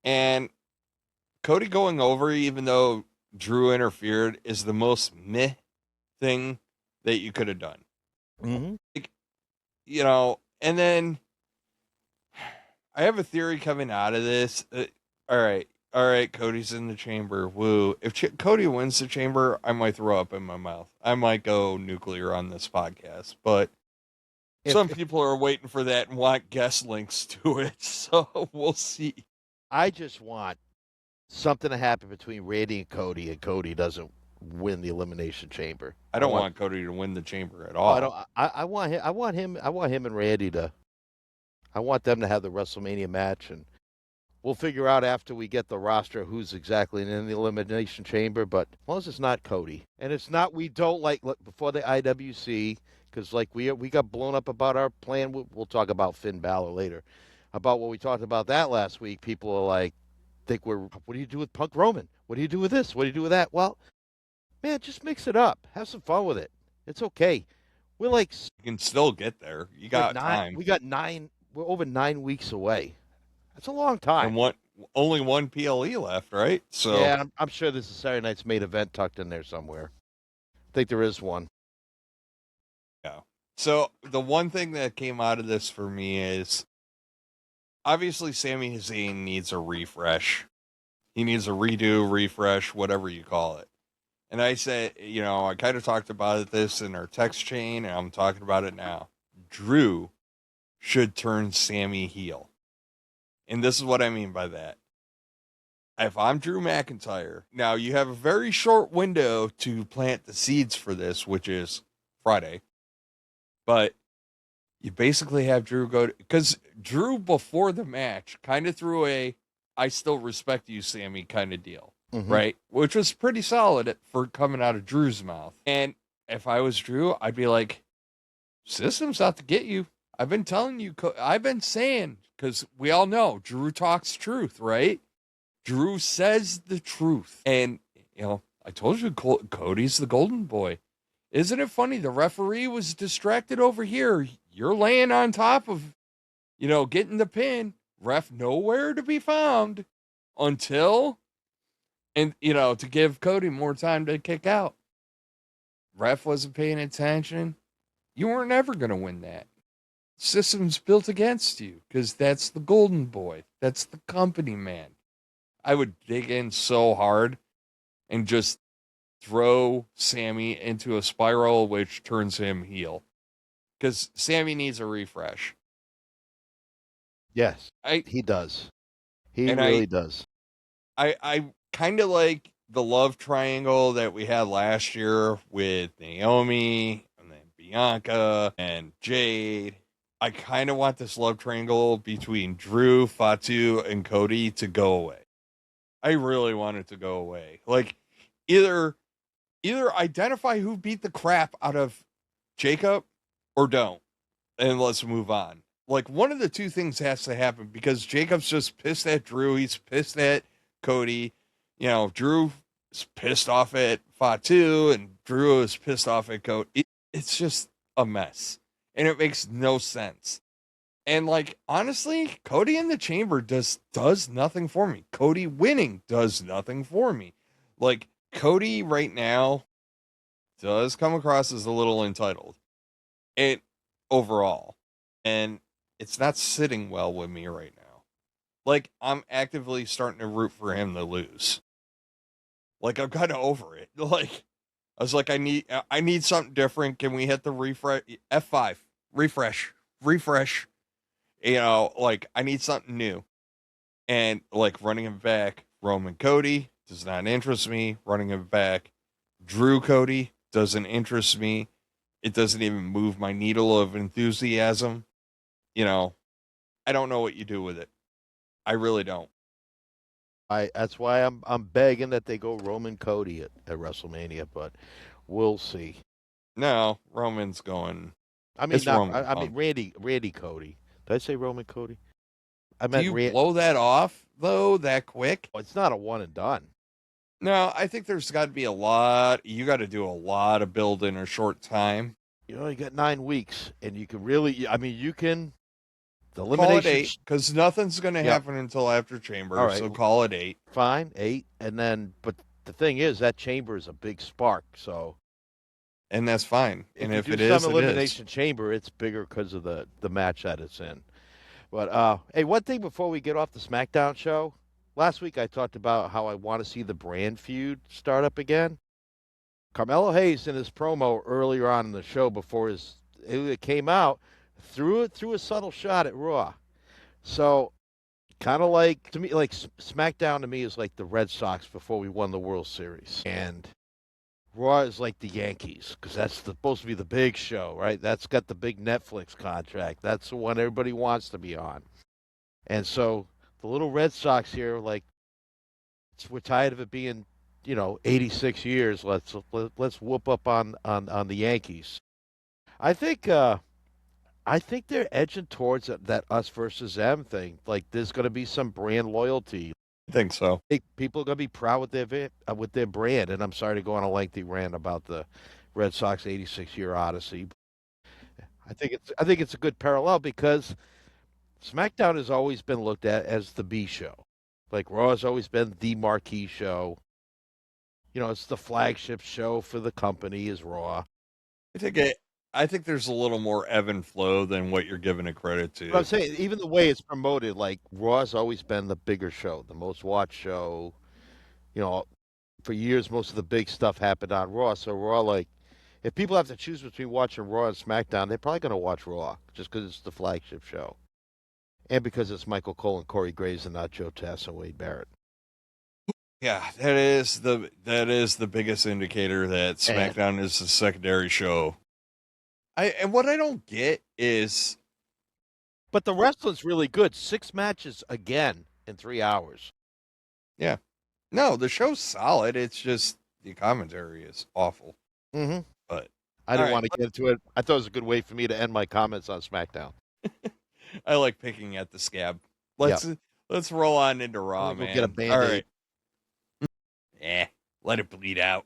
And Cody going over, even though Drew interfered, is the most meh thing that you could have done. Mm-hmm. Like, and then I have a theory coming out of this. All right, Cody's in the chamber. Woo. If Cody wins the chamber, I might throw up in my mouth. I might go nuclear on this podcast, but some people are waiting for that and want guest links to it, so we'll see. I just want something to happen between Randy and Cody doesn't win the Elimination Chamber. I don't want Cody to win the chamber at all. I don't. I want him. I want him. I want him and Randy to. I want them to have the WrestleMania match, and we'll figure out after we get the roster who's exactly in the Elimination Chamber. But as long as it's not Cody, and it's not, we don't like look, before the IWC, because like we got blown up about our plan. We'll talk about Finn Balor later, about what we talked about that last week. People are like, what do you do with Punk Roman? What do you do with this? What do you do with that? Well, man, just mix it up. Have some fun with it. It's okay. We're like, you can still get there. You got time. We got 9. We're over 9 weeks away. That's a long time. And only one PLE left, right? So yeah, I'm sure there's a Saturday night's main event tucked in there somewhere. I think there is one. Yeah. So the one thing that came out of this for me is obviously Sami Zayn needs a refresh. He needs a redo, refresh, whatever you call it. And I said, I kind of talked about this in our text chain, and I'm talking about it now. Drew should turn Sami heel. And this is what I mean by that. If I'm Drew McIntyre, now you have a very short window to plant the seeds for this, which is Friday. But you basically have Drew go, because Drew before the match kind of threw a I still respect you, Sami kind of deal. Right? Which was pretty solid for coming out of Drew's mouth. And if I was Drew, I'd be like, system's out to get you. I've been telling you, I've been saying, because we all know Drew talks truth, right? Drew says the truth. And, I told you Cody's the golden boy. Isn't it funny? The referee was distracted over here. You're laying on top of, getting the pin. Ref nowhere to be found until, and, to give Cody more time to kick out. Ref wasn't paying attention. You weren't ever going to win that. System's built against you because that's the golden boy. That's the company man. I would dig in so hard and just throw Sami into a spiral which turns him heel. Because Sami needs a refresh. Yes, he does. He really does. I kind of like the love triangle that we had last year with Naomi and then Bianca and Jade. I kind of want this love triangle between Drew, Fatu, and Cody to go away. I really want it to go away. Like, either identify who beat the crap out of Jacob or don't, and let's move on. Like, one of the two things has to happen because Jacob's just pissed at Drew. He's pissed at Cody. Drew is pissed off at Fatu, and Drew is pissed off at Cody. It's just a mess, and it makes no sense. And, like, honestly, Cody in the chamber does nothing for me. Cody winning does nothing for me. Like, Cody right now does come across as a little entitled. Overall. And it's not sitting well with me right now. Like, I'm actively starting to root for him to lose. Like, I'm kind of over it. Like, I was like, I need something different. Can we hit the refresh? F5. Refresh. Like, I need something new. And, like, running him back, Roman Cody does not interest me. Running him back, Drew Cody doesn't interest me. It doesn't even move my needle of enthusiasm. I don't know what you do with it. I really don't. That's why I'm begging that they go Roman Cody at WrestleMania, but we'll see. No, Roman's going. I mean, Randy Cody. Did I say Roman Cody? I meant do you blow that off though that quick? It's not a one and done. No, I think there's got to be a lot. You got to do a lot of build in a short time. You got 9 weeks, and you can really. I mean, you can. The call it 8 because nothing's going to happen until after Chamber. All right. So call it 8. Fine, 8, and then. But the thing is, that Chamber is a big spark. So. And that's fine. And if it is, some Elimination Chamber, it's bigger because of the match that it's in. But hey, one thing before we get off the SmackDown show. Last week I talked about how I want to see the brand feud start up again. Carmelo Hayes in his promo earlier on in the show before it came out threw a subtle shot at Raw. So kind of like to me, like SmackDown to me is like the Red Sox before we won the World Series. And Raw is like the Yankees because that's supposed to be the big show, right? That's got the big Netflix contract. That's the one everybody wants to be on. And so the little Red Sox here, like, we're tired of it being, 86 years. Let's whoop up on the Yankees. I think I think they're edging towards that us versus them thing. Like, there's going to be some brand loyalty. I think so. People are going to be proud with their brand. And I'm sorry to go on a lengthy rant about the Red Sox 86-year odyssey. I think it's a good parallel because SmackDown has always been looked at as the B show. Like, Raw has always been the marquee show. It's the flagship show for the company is Raw. I think there's a little more ebb and flow than what you're giving it credit to. But I'm saying, even the way it's promoted, like, Raw's always been the bigger show, the most watched show. For years, most of the big stuff happened on Raw. So Raw, like, if people have to choose between watching Raw and SmackDown, they're probably going to watch Raw just because it's the flagship show. And because it's Michael Cole and Corey Graves and not Joe Tess and Wade Barrett. Yeah, that is the biggest indicator that SmackDown is a secondary show. And what I don't get is, but the wrestling's really good. 6 matches again in 3 hours. Yeah, no, the show's solid. It's just the commentary is awful. Mm-hmm. But I didn't want to get into it. I thought it was a good way for me to end my comments on SmackDown. I like picking at the scab. Let's roll on into Raw, man. Get a Band-Aid. All right. Let it bleed out.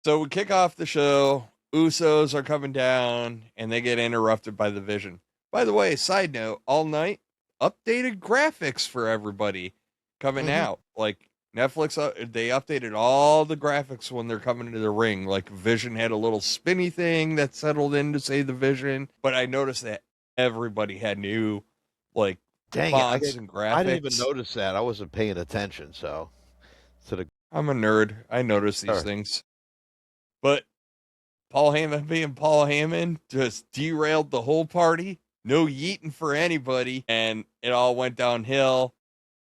So we kick off the show. Usos are coming down, and they get interrupted by the Vision. By the way, side note, all night, updated graphics for everybody coming out. Like, Netflix, they updated all the graphics when they're coming into the ring. Like, Vision had a little spinny thing that settled in to say the Vision. But I noticed that everybody had new, like, fonts and graphics. I didn't even notice that. I wasn't paying attention, so. I'm a nerd. I notice these things. But Paul Heyman being Paul Heyman just derailed the whole party. No yeeting for anybody. And it all went downhill.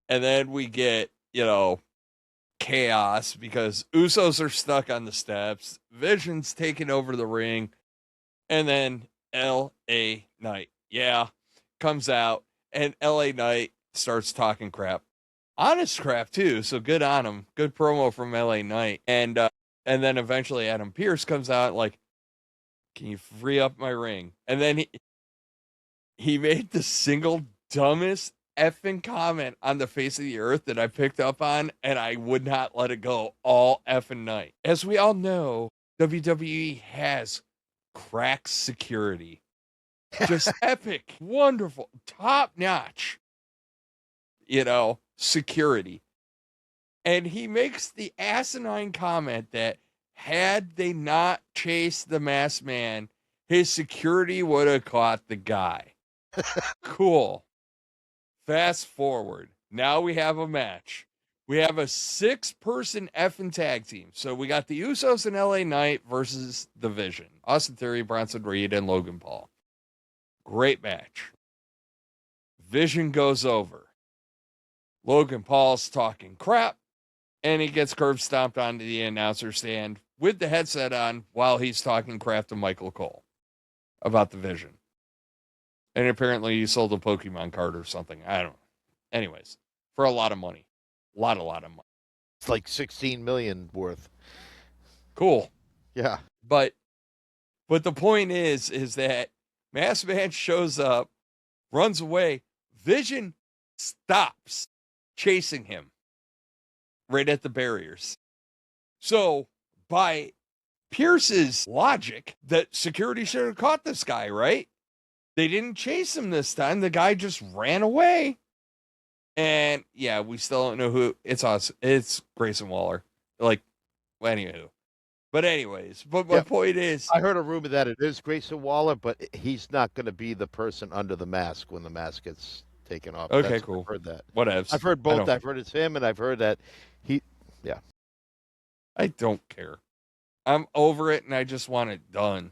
And then we get, chaos because Usos are stuck on the steps. Vision's taking over the ring. And then L.A. Knight, comes out. And L.A. Knight starts talking crap. Honest crap, too. So good on him. Good promo from L.A. Knight. And then eventually Adam Pearce comes out like, can you free up my ring? And then he made the single dumbest effing comment on the face of the earth that I picked up on, and I would not let it go all effing night. As we all know, WWE has crack security. Just epic, wonderful, top-notch, security. And he makes the asinine comment that had they not chased the masked man, his security would have caught the guy. Cool. Fast forward. Now we have a match. We have a 6-person effing tag team. So we got the Usos and LA Knight versus the Vision. Austin Theory, Bronson Reed, and Logan Paul. Great match. Vision goes over. Logan Paul's talking crap, and he gets curb stomped onto the announcer stand with the headset on while he's talking crap to Michael Cole about the Vision. And apparently he sold a Pokemon card or something. I don't know. Anyways, for a lot of money. A lot of money. It's like $16 million worth. Cool. Yeah. But the point is that Masked Man shows up, runs away. Vision stops chasing him right at the barriers. So by Pierce's logic, that security should have caught this guy, right? They didn't chase him this time. The guy just ran away. And yeah, we still don't know who. It's us. It's Grayson Waller. Anywho. But anyways, my point is, I heard a rumor that it is Grayson Waller, but he's not going to be the person under the mask when the mask gets taken off. Okay, cool. I've heard that. Whatevs. I've heard both. I've heard it's him, and I've heard that I don't care. I'm over it, and I just want it done.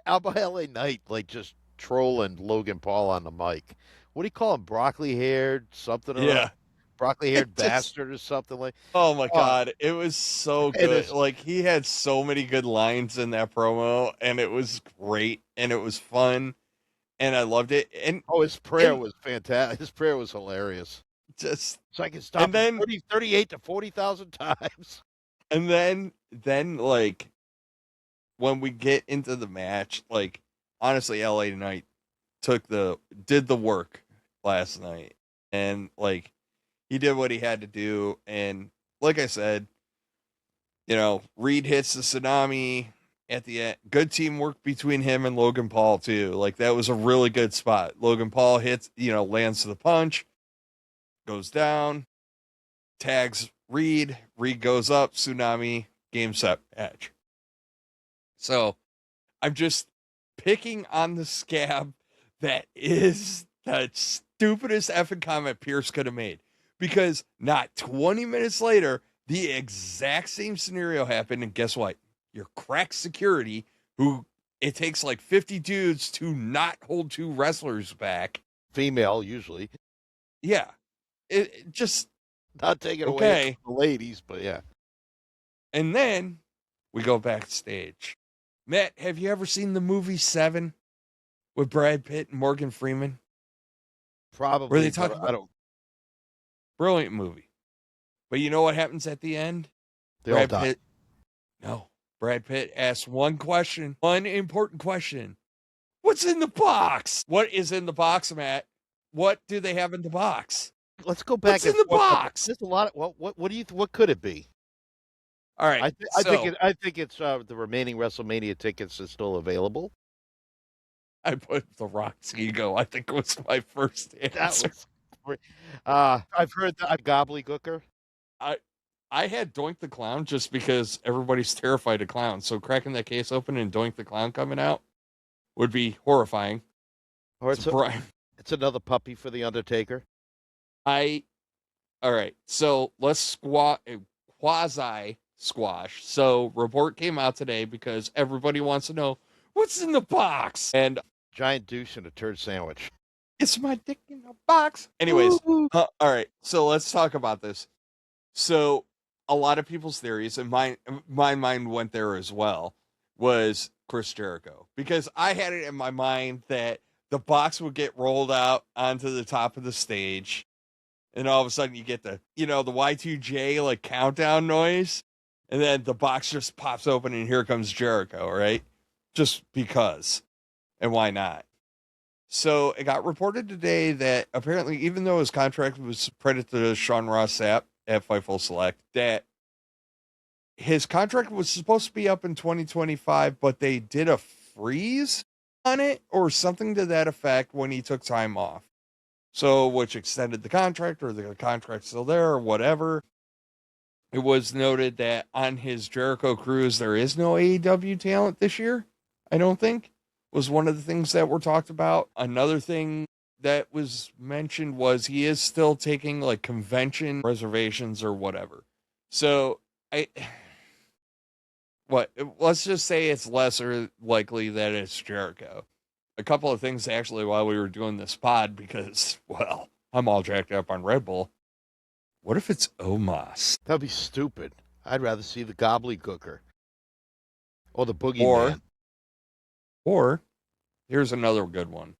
How about LA Knight, just trolling Logan Paul on the mic? What do you call him? Broccoli haired something? Yeah. broccoli-haired It just- bastard or something like. Oh my Oh, God. It was so it good. is. Like he had so many good lines in that promo and it was great and it was fun and I loved it. And Oh, his prayer and was fantastic. His prayer was hilarious. just So I can and stop him then 38 to 40,000 times. and then like when we get into the match, like honestly LA Knight did the work last night and like he did what he had to do and like I said, Reed hits the tsunami at the end. Good teamwork between him and Logan Paul too. Like that was a really good spot. Logan Paul hits, lands to the punch, goes down, tags Reed. Reed goes up, tsunami, game set, match. So I'm just picking on the scab that is the stupidest effing comment Pierce could have made. Because not 20 minutes later, the exact same scenario happened, and guess what? Your crack security, who it takes like 50 dudes to not hold two wrestlers back. Female, usually. Yeah. It just Not taking away okay. from the ladies, but yeah. And then we go backstage. Matt, have you ever seen the movie Seven with Brad Pitt and Morgan Freeman? Probably. Where they talk but about I don't. brilliant movie. But you know what happens at the end? They all die. Pitt. No. Brad Pitt asks one question, one important question. What's in the box? What is in the box, Matt? What do they have in the box? Let's go back. What's in the box? There's a lot of what do you? What could it be? All right. I think it's the remaining WrestleMania tickets are still available. I put The Rock's ego. I think was my first answer. I've heard the gobbledygooker. I had Doink the Clown just because everybody's terrified of clowns. So cracking that case open and Doink the Clown coming out would be horrifying. Or it's another puppy for the Undertaker. All right. So let's quasi squash. So report came out today because everybody wants to know what's in the box. And giant douche and a turd sandwich. It's my dick in a box. Anyways, all right. So let's talk about this. So a lot of people's theories, and my mind went there as well, was Chris Jericho. Because I had it in my mind that the box would get rolled out onto the top of the stage. And all of a sudden you get the Y2J like countdown noise. And then the box just pops open and here comes Jericho, right? Just because. And why not? So it got reported today that apparently, even though his contract was credited to Sean Ross Sapp at Fightful Select, that his contract was supposed to be up in 2025, but they did a freeze on it or something to that effect when he took time off. So, which extended the contract, or the contract's still there, or whatever. It was noted that on his Jericho cruise, there is no AEW talent this year, I don't think, was one of the things that were talked about. Another thing that was mentioned was he is still taking like convention reservations or whatever. So, let's just say it's lesser likely that it's Jericho. A couple of things actually while we were doing this pod, because, well, I'm all jacked up on Red Bull. What if it's Omos? That'd be stupid. I'd rather see the gobbledygooker. Or the boogeyman. Or, here's another good one.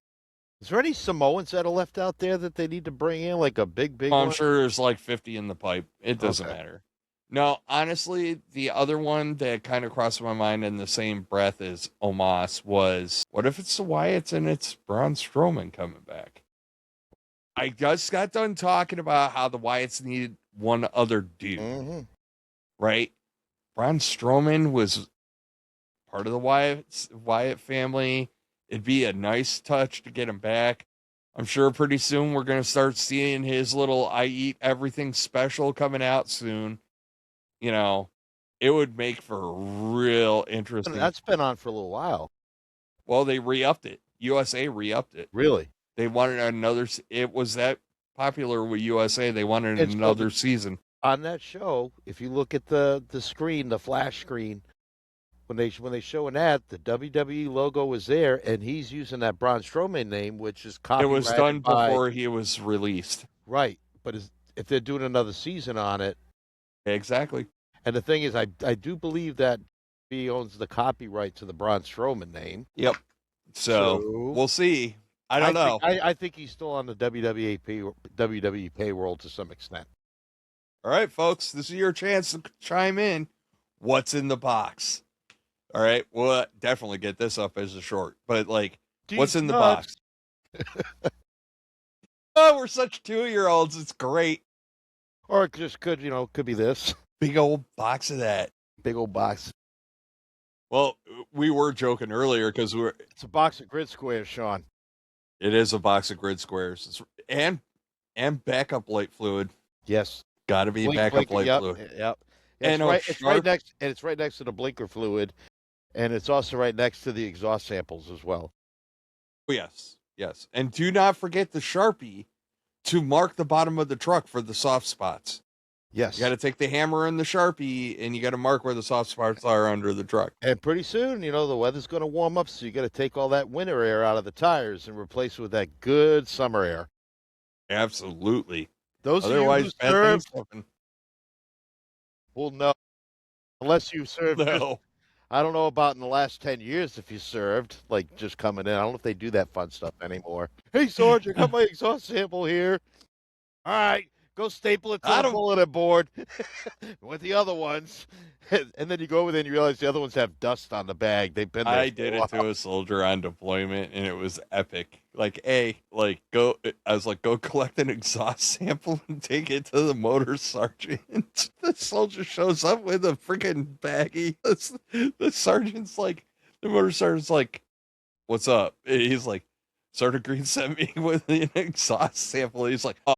Is there any Samoans that are left out there that they need to bring in? Like a big I'm one? sure there's like 50 in the pipe. It doesn't matter. No, honestly, the other one that kind of crossed my mind in the same breath as Omos was, what if it's the Wyatts and it's Braun Strowman coming back? I just got done talking about how the Wyatts needed one other dude, right? Braun Strowman was part of the Wyatt family. It'd be a nice touch to get him back. I'm sure pretty soon we're going to start seeing his little I Eat Everything special coming out soon. You know, it would make for real interesting. That's been on for a little while. Well, they re-upped it. USA re-upped it. Really? They wanted another. It was that popular with USA. They wanted another season. On that show, if you look at the screen, the flash screen, when they show an ad, the WWE logo was there, and he's using that Braun Strowman name, which is copyrighted. It was done before he was released. Right, but if they're doing another season on it. Exactly. And the thing is, I do believe that he owns the copyright to the Braun Strowman name. Yep. So we'll see. I don't know. I think he's still on the WWE payroll to some extent. All right, folks, this is your chance to chime in. What's in the box? All right, we'll definitely get this up as a short, but like, what's in the box? Oh, we're such 2-year-olds. It's great. Or it just could be this Big old box of that. big old box. Well, we were joking earlier because It's a box of grid squares, Sean. it is a box of grid squares. And backup light fluid. Yes. Got to be backup light fluid. Yep. And it's right next to the blinker fluid, and it's also right next to the exhaust samples as well. Yes. And do not forget the Sharpie to mark the bottom of the truck for the soft spots. Yes. You got to take the hammer and the Sharpie, and you got to mark where the soft spots are under the truck. And pretty soon, the weather's going to warm up, so you got to take all that winter air out of the tires and replace it with that good summer air. Absolutely. Those Otherwise, of bad you who things served happen. will know. Unless you served, No. I don't know about in the last 10 years if you served, like just coming in. I don't know if they do that fun stuff anymore. Hey, Sarge, I got my exhaust sample here. All right, go staple it to the bulletin board with the other ones. And then you go over there and you realize the other ones have dust on the bag. They've been there. I did it to a soldier on deployment, and it was epic. Go collect an exhaust sample and take it to the motor sergeant. The soldier shows up with a freaking baggie. The sergeant's like, the motor sergeant's like, "What's up?" And he's like, "Sergeant Green sent me with an exhaust sample." He's like, "Oh,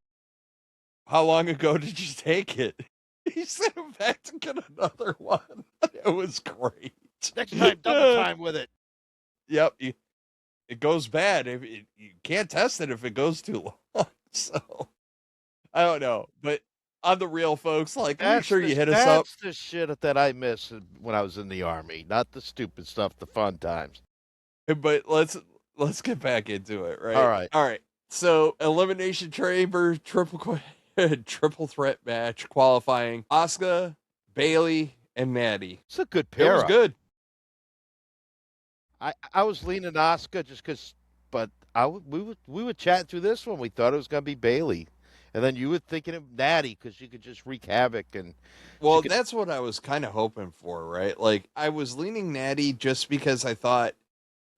how long ago did you take it?" He sent him back to get another one. It was great. Next time, double time with it. Yep. It goes bad. You can't test it if it goes too long. So, I don't know. But on the real, folks, make sure you hit us up. That's the shit that I missed when I was in the Army. Not the stupid stuff, the fun times. But let's get back into it, right? All right. So, Elimination Chamber triple threat match qualifying Asuka, Bayley, and Natty. It's a good pair. It was good. I was leaning Asuka just because, but we were chatting through this one. We thought it was going to be Bayley, and then you were thinking of Natty because she could just wreak havoc. And well, that's what I was kind of hoping for, right? Like I was leaning Natty just because I thought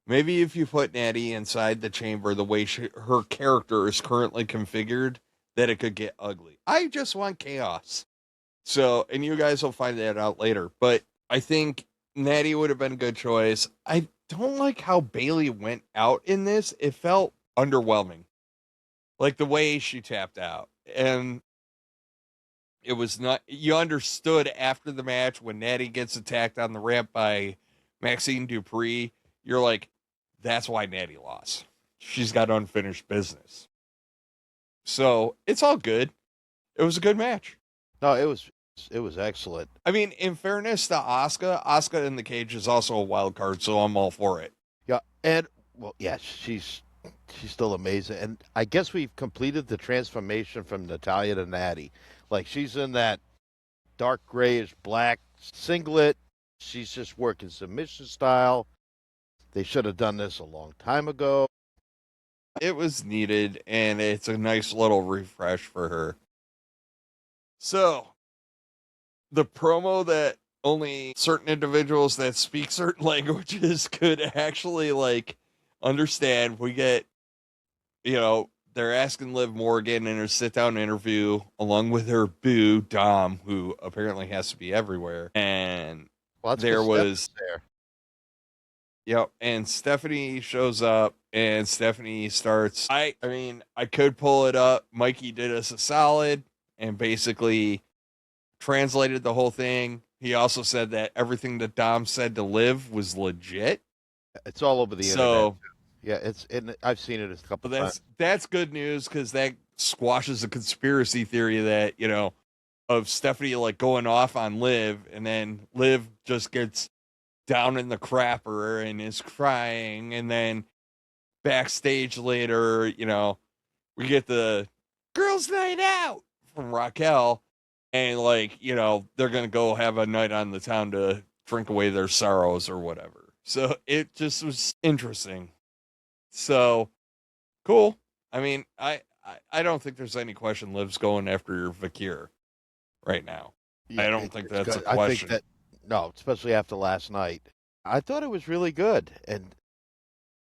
maybe if you put Natty inside the chamber the way her character is currently configured, that it could get ugly. I just want chaos. So, and you guys will find that out later. But I think Natty would have been a good choice. I don't like how Bayley went out in this. It felt underwhelming. Like the way she tapped out. And it was not, you understood after the match when Natty gets attacked on the ramp by Maxine Dupree, you're like, that's why Natty lost. She's got unfinished business. So it's all good. It was a good match. No, it was excellent. I mean, in fairness to Asuka in the cage is also a wild card, so I'm all for it. Yeah, and well, yeah, she's still amazing. And I guess we've completed the transformation from Natalya to Natty. Like she's in that dark grayish black singlet. She's just working submission style. They should have done this a long time ago. It was needed, and it's a nice little refresh for her. So, the promo that only certain individuals that speak certain languages could actually, understand. We get, they're asking Liv Morgan in her sit-down interview, along with her boo, Dom, who apparently has to be everywhere. And there was... Yep, and Stephanie shows up, and Stephanie starts... I mean, I could pull it up. Mikey did us a solid, and basically translated the whole thing. He also said that everything that Dom said to Liv was legit. It's all over the internet. Yeah, I've seen it a couple times. That's good news, because that squashes a conspiracy theory that, of Stephanie, going off on Liv, and then Liv just gets down in the crapper and is crying, and then backstage later, we get the girls' night out from Raquel, and like, you know, they're going to go have a night on the town to drink away their sorrows or whatever. So it just was interesting. So cool. I mean, I don't think there's any question Liv's going after Vakir right now. Yeah, I don't think that's a good. I question. think that no, especially after last night. I thought it was really good, and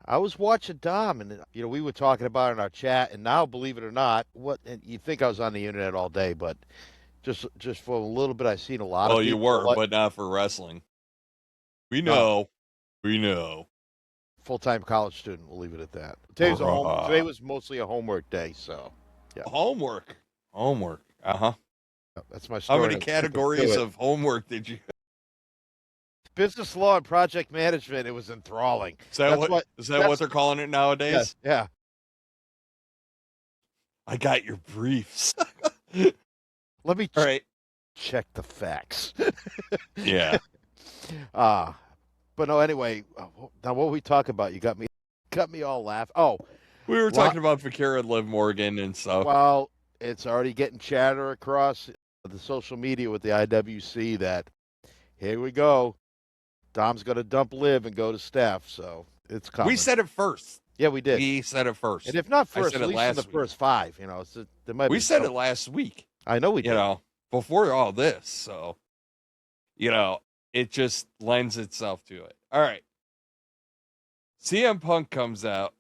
I was watching Dom, and you know we were talking about it in our chat, and now believe it or not, what and you think I was on the internet all day, but just for a little bit, I've seen a lot of Oh, you people were, but not for wrestling. We know. We know. Full-time college student. We'll leave it at that. Today was mostly a homework day, so yeah. Homework. That's my How story. many categories of homework did you? Business law and project management? It was enthralling. Is that what they're calling it nowadays? Yeah. I got your briefs. Let me All right. check the facts. Yeah. But no. Anyway, now what we talk about? You got me all laugh. Oh, We were talking about Vakira and Liv Morgan and stuff. Well, it's already getting chatter across the social media with the IWC that here we go. Dom's going to dump Liv and go to Steph, so it's coming. We said it first. Yeah, we did. We said it first. And if not first, at least in the first 5. You know, there might be. We said it last week. I know we did. You know, before all this, so you know, it just lends itself to it. All right. CM Punk comes out.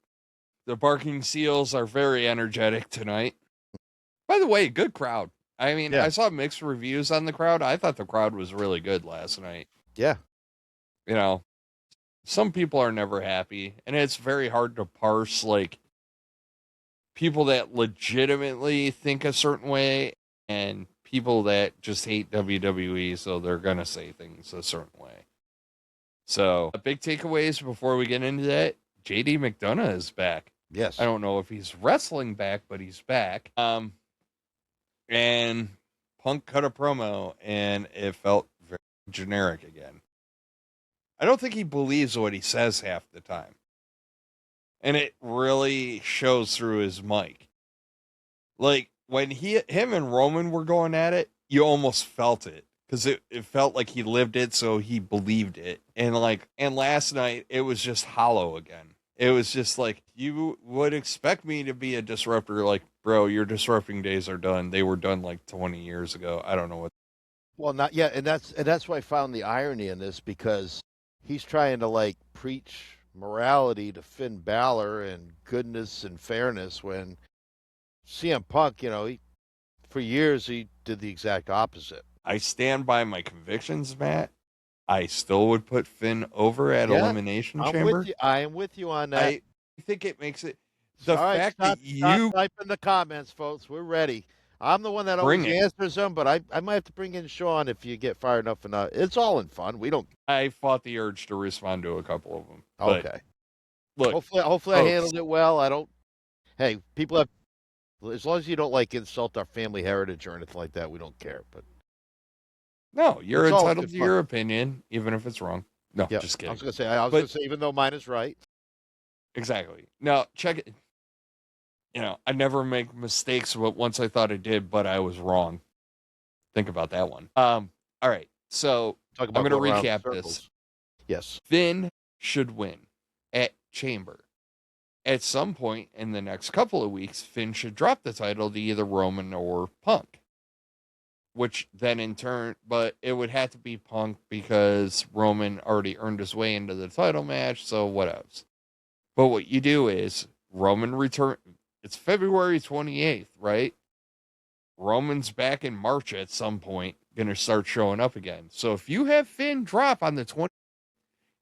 The Barking Seals are very energetic tonight. By the way, good crowd. I mean, I saw mixed reviews on the crowd. I thought the crowd was really good last night. Yeah. You know, some people are never happy, and it's very hard to parse, like, people that legitimately think a certain way and people that just hate WWE, so they're going to say things a certain way. So, big takeaways before we get into that, JD McDonough is back. Yes. I don't know if he's wrestling back, but he's back. And Punk cut a promo, and it felt very generic again. I don't think he believes what he says half the time. And it really shows through his mic. Like, when him and Roman were going at it, you almost felt it. Because it felt like he lived it, so he believed it. And last night, it was just hollow again. It was just like, you would expect me to be a disruptor. Like, bro, your disrupting days are done. They were done like 20 years ago. I don't know what. Well, not yet. And that's why I found the irony in this, because he's trying to like preach morality to Finn Balor and goodness and fairness when CM Punk, you know, for years he did the exact opposite. I stand by my convictions, Matt. I still would put Finn over at Elimination Chamber. I am with you on that. I think it makes it fact that you type in the comments, folks. We're ready. I'm the one that always answers them, but I might have to bring in Sean if you get fired enough. It's all in fun. We don't. I fought the urge to respond to a couple of them. Okay. Look, hopefully folks, I handled it well. I don't. Hey, people have. As long as you don't like insult our family heritage or anything like that, we don't care. But no, you're entitled to your opinion, even if it's wrong. No, just kidding. I was going to say, even though mine is right. Exactly. Now, check it. You know, I never make mistakes, but once I thought I did, but I was wrong. Think about that one. All right. So I'm going to recap this. Yes. Finn should win at Chamber. At some point in the next couple of weeks, Finn should drop the title to either Roman or Punk. Which then in turn, but it would have to be Punk because Roman already earned his way into the title match, so what else? But what you do is Roman return. It's February 28th, right? Roman's back in March at some point, going to start showing up again. So if you have Finn drop on the 20th,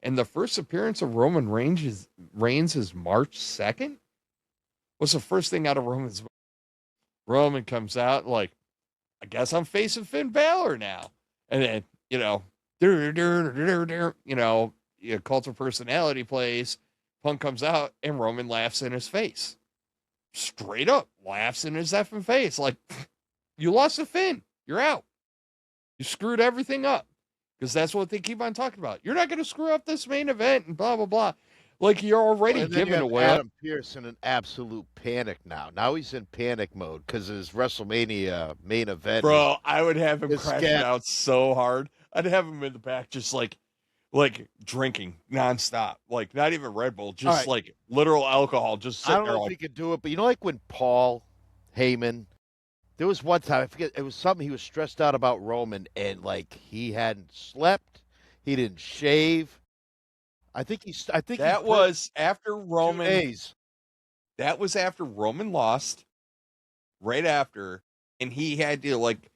and the first appearance of Roman Reigns is March 2nd, what's the first thing out of Roman's mouth? Roman comes out like, I guess I'm facing Finn Balor now. And then, you know, Cult of Personality plays, Punk comes out, and Roman laughs in his face. Straight up laughs in his effing face. Like, you lost to Finn. You're out. You screwed everything up. Because that's what they keep on talking about. You're not going to screw up this main event and blah, blah, blah. Like, you're already And then you giving have away. Adam Pearce in an absolute panic now. Now he's in panic mode because his WrestleMania main event Bro, I would have him is crashing scat. out so hard. I'd have him in the back just like drinking nonstop. Like, not even Red Bull, All just right, like literal alcohol, just I sitting don't there know if like, he could do it, but you know, like when Paul Heyman, there was one time I forget it was something he was stressed out about Roman, and like he hadn't slept, he didn't shave. I think he that burnt was after 2 Roman. days. That was after Roman lost, right after, and he had to like,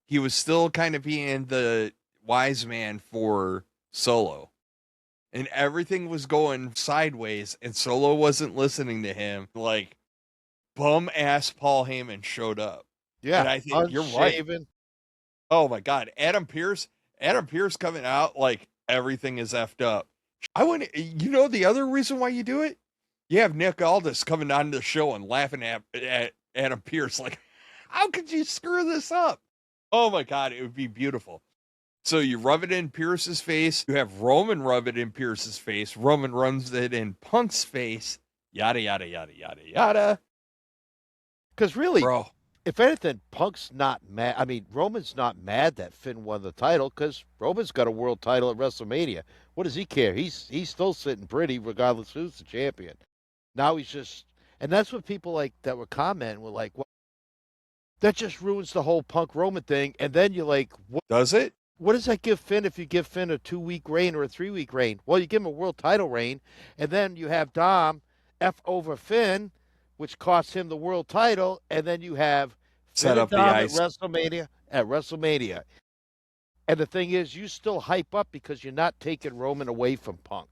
he was still kind of being the wise man for Solo, and everything was going sideways, and Solo wasn't listening to him. Like, bum ass Paul Heyman showed up, and Yeah, I think you're right. unshaven. Oh my God, Adam Pierce coming out like everything is effed up. I wouldn't. You know the other reason why you do it? You have Nick Aldis coming on the show and laughing at Adam Pierce like, how could you screw this up? Oh my God, it would be beautiful. So you rub it in Pierce's face. You have Roman rub it in Pierce's face. Roman runs it in Punk's face. Yada yada yada yada yada. Because really, Bro, if anything, Punk's not mad. I mean, Roman's not mad that Finn won the title because Roman's got a world title at WrestleMania. What does he care? He's still sitting pretty regardless who's the champion. Now he's just, and that's what people like that were commenting were like, well, that just ruins the whole Punk Roman thing. And then you're like, does it? what does that give Finn if you give Finn a 2-week reign or a 3-week reign? Well, you give him a world title reign, and then you have Dom F over Finn, which costs him the world title, and then you have Set Finn and up the Dom ice. At WrestleMania. And the thing is, you still hype up because you're not taking Roman away from Punk.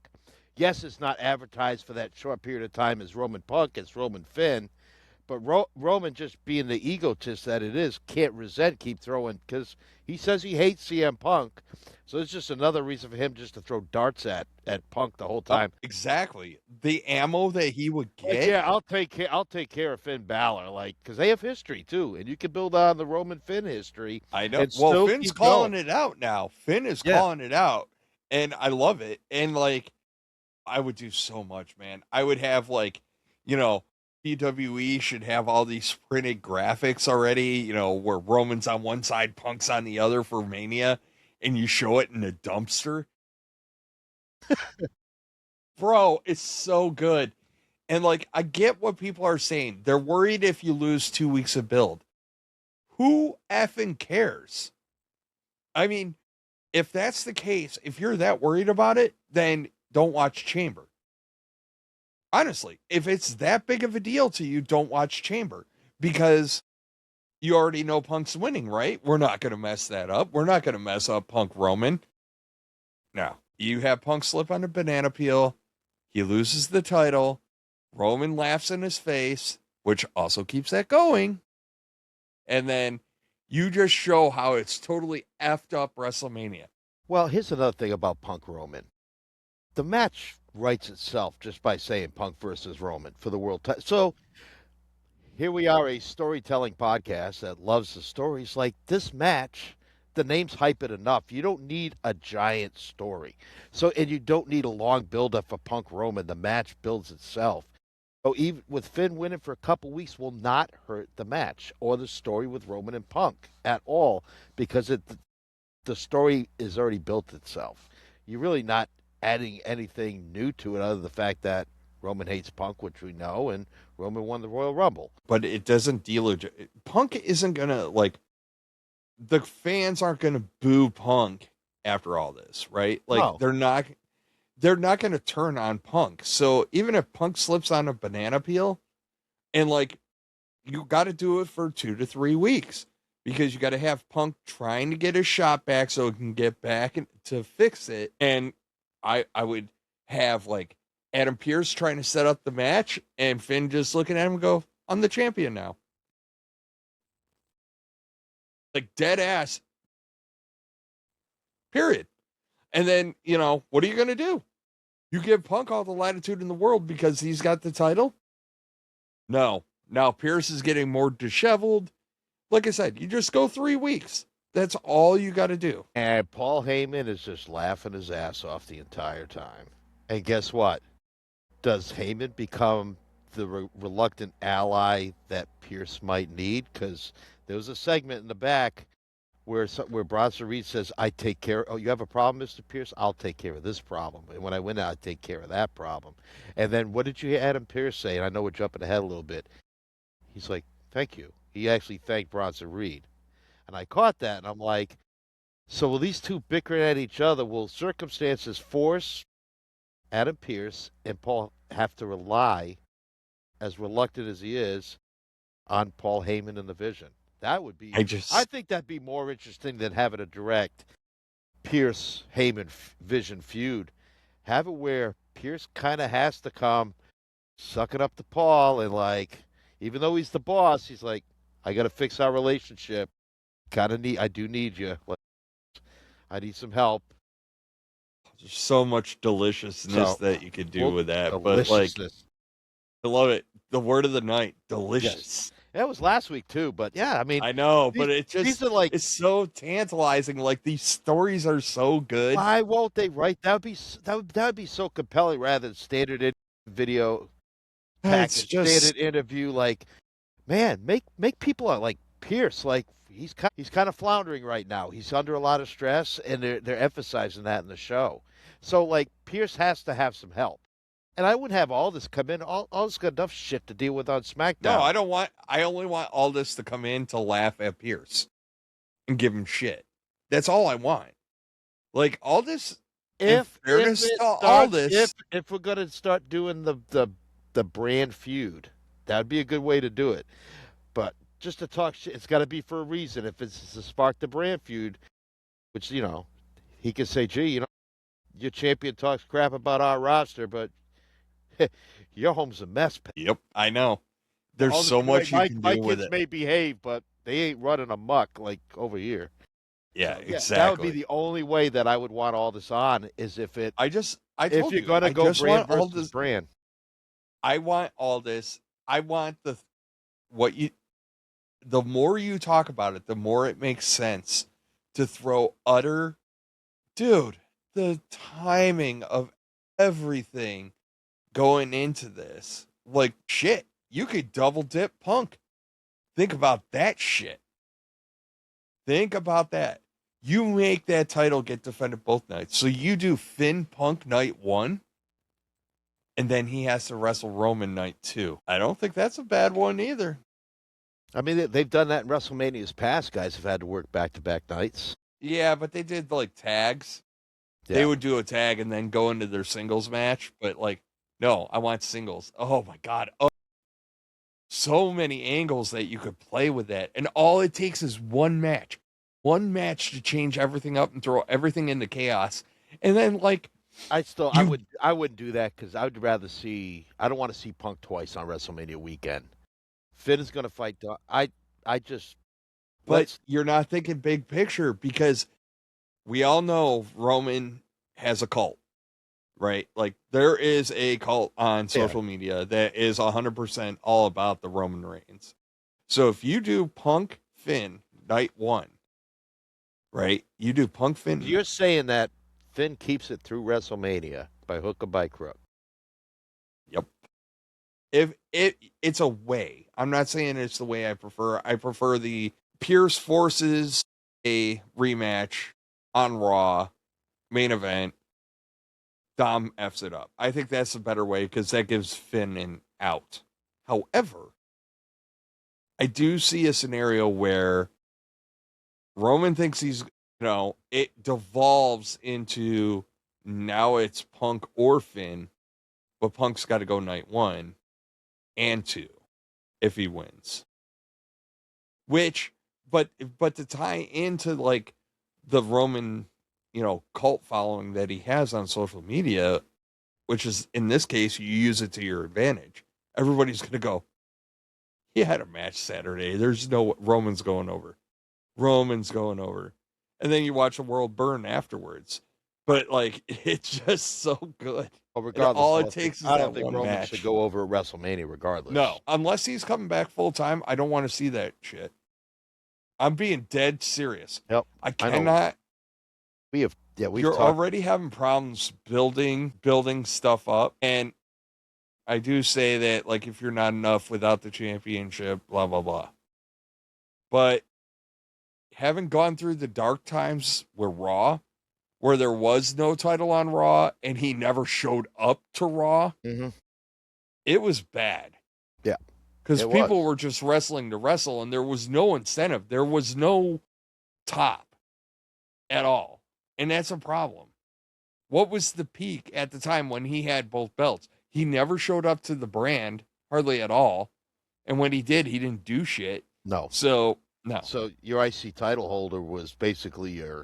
Yes, it's not advertised for that short period of time as Roman Punk, it's Roman Finn. But Roman, just being the egotist that it is, can't resent, keep throwing, because he says he hates CM Punk. So it's just another reason for him just to throw darts at Punk the whole time. Exactly. The ammo that he would Like, get. yeah, I'll take care of Finn Balor, like, because they have history too, and you can build on the Roman Finn history. I know. And Well, still Finn's keep calling going. it out now. Finn is Yeah. calling it out, and I love it. And like, I would do so much, man. I would have like, you know, WWE should have all these printed graphics already, you know, where Roman's on one side, Punk's on the other for Mania, and you show it in a dumpster. Bro, it's so good. And like, I get what people are saying. They're worried if you lose 2 weeks of build. Who effing cares? I mean, if that's the case, if you're that worried about it, then don't watch Chamber. Honestly, if it's that big of a deal to you, don't watch Chamber because you already know Punk's winning, right? We're not going to mess that up. We're not going to mess up Punk Roman. No, you have Punk slip on a banana peel. He loses the title. Roman laughs in his face, which also keeps that going. And then you just show how it's totally effed up WrestleMania. Well, here's another thing about Punk Roman. The match writes itself just by saying Punk versus Roman for the world title. So here we are, a storytelling podcast that loves the stories. Like this match, the name's hype it enough. You don't need a giant story. So, and you don't need a long build-up for Punk Roman. The match builds itself. So even with Finn winning for a couple weeks will not hurt the match or the story with Roman and Punk at all because the story is already built itself. You're really not adding anything new to it other than the fact that Roman hates Punk, which we know, and Roman won the Royal Rumble. But it doesn't deal. Punk isn't going to, like, the fans aren't going to boo Punk after all this, right? Like, No. they're not going to turn on Punk. So even if Punk slips on a banana peel, and like, you got to do it for 2 to 3 weeks because you got to have Punk trying to get his shot back so it can get back to fix it. And I would have like Adam Pearce trying to set up the match and Finn just looking at him and go, I'm the champion now. Like, dead ass. Period. And then, you know, what are you going to do? You give Punk all the latitude in the world because he's got the title? No. Now Pierce is getting more disheveled. Like I said, you just go 3 weeks. That's all you got to do. And Paul Heyman is just laughing his ass off the entire time. And guess what? does Heyman become the reluctant ally that Pierce might need? Because there was a segment in the back where Bronson Reed says, "I take care. Oh, you have a problem, Mr. Pierce? I'll take care of this problem. And when I win out, I take care of that problem." And then what did you hear Adam Pierce say? And I know we're jumping ahead a little bit. He's like, "Thank you." He actually thanked Bronson Reed, and I caught that, and I'm like, so will these two bickering at each other? Will circumstances force Adam Pierce and Paul have to rely, as reluctant as he is, on Paul Heyman and the Vision? That would be. I think that'd be more interesting than having a direct Pierce Heyman Vision feud. Have it where Pierce kind of has to come, suck it up to Paul, and like, even though he's the boss, he's like, I got to fix our relationship. I do need you. Like, I need some help. There's so much deliciousness that you could do with that, but like, I love it. The word of the night, delicious. Yes. That was last week too, but yeah, I mean, I know, but it just these are like, it's so tantalizing. Like, these stories are so good. Why won't they write? That would be so compelling rather than standard video package, standard interview. Like, man, make people like Pierce, like he's kind of floundering right now. He's under a lot of stress, and they're emphasizing that in the show. So like Pierce has to have some help. And I wouldn't have Aldis come in. Aldis got enough shit to deal with on SmackDown. No, I don't want. I only want Aldis to come in to laugh at Pierce and give him shit. That's all I want. Like, Aldis. If we're gonna start doing the brand feud, that would be a good way to do it. But just to talk shit, it's got to be for a reason. If it's to spark the brand feud, which he can say, "Gee, your champion talks crap about our roster, but." Your home's a mess. Yep, I know. There's so much you can do with it. My kids may behave, but they ain't running amok like over here. Yeah, exactly. That would be the only way that I would want all this on is if it. If you're gonna go brand versus brand. I want all this. I want the more you talk about it, the more it makes sense to throw dude, the timing of everything going into this, like, shit, you could double dip Punk. Think about that shit. Think about that. You make that title get defended both nights. So you do Finn Punk night 1, and then he has to wrestle Roman night 2. I don't think that's a bad one either. I mean, they've done that in WrestleMania's past. Guys have had to work back-to-back nights. Yeah, but they did, like, tags. Yeah. They would do a tag and then go into their singles match, but, like, no, I want singles. Oh, my God. Oh, so many angles that you could play with that. And all it takes is one match. One match to change everything up and throw everything into chaos. And then, like... I wouldn't do that because I would rather see... I don't want to see Punk twice on WrestleMania weekend. Finn is going to fight... But you're not thinking big picture because we all know Roman has a cult. Right? Like, there is a cult on social media that is 100% all about the Roman Reigns. So if you do Punk Finn night 1, right? You do Punk Finn. You're saying that Finn keeps it through WrestleMania by hook or by crook. Yep. If it's a way. I'm not saying it's the way I prefer. I prefer the Pierce forces a rematch on Raw main event. Dom F's it up. I think that's a better way because that gives Finn an out. However, I do see a scenario where Roman thinks he's, it devolves into now it's Punk or Finn, but Punk's got to go night 1 and 2 if he wins. But to tie into like the Roman cult following that he has on social media, which is, in this case, you use it to your advantage. Everybody's going to go, he had a match Saturday. There's no Roman's going over. Roman's going over. And then you watch the world burn afterwards. But, like, it's just so good. Well, regardless, all it takes is I that don't think one Roman match. Should go over at WrestleMania regardless. No, unless he's coming back full time, I don't want to see that shit. I'm being dead serious. Yep. I cannot. We've You're already having problems building stuff up, and I do say that, like, if you're not enough without the championship, blah, blah, blah. But having gone through the dark times with Raw, where there was no title on Raw and he never showed up to Raw, it was bad. Yeah. Because people were just wrestling to wrestle and there was no incentive. There was no top at all. And that's a problem. What was the peak at the time when he had both belts? He never showed up to the brand, hardly at all. And when he did, he didn't do shit. No. So, no. So your IC title holder was basically your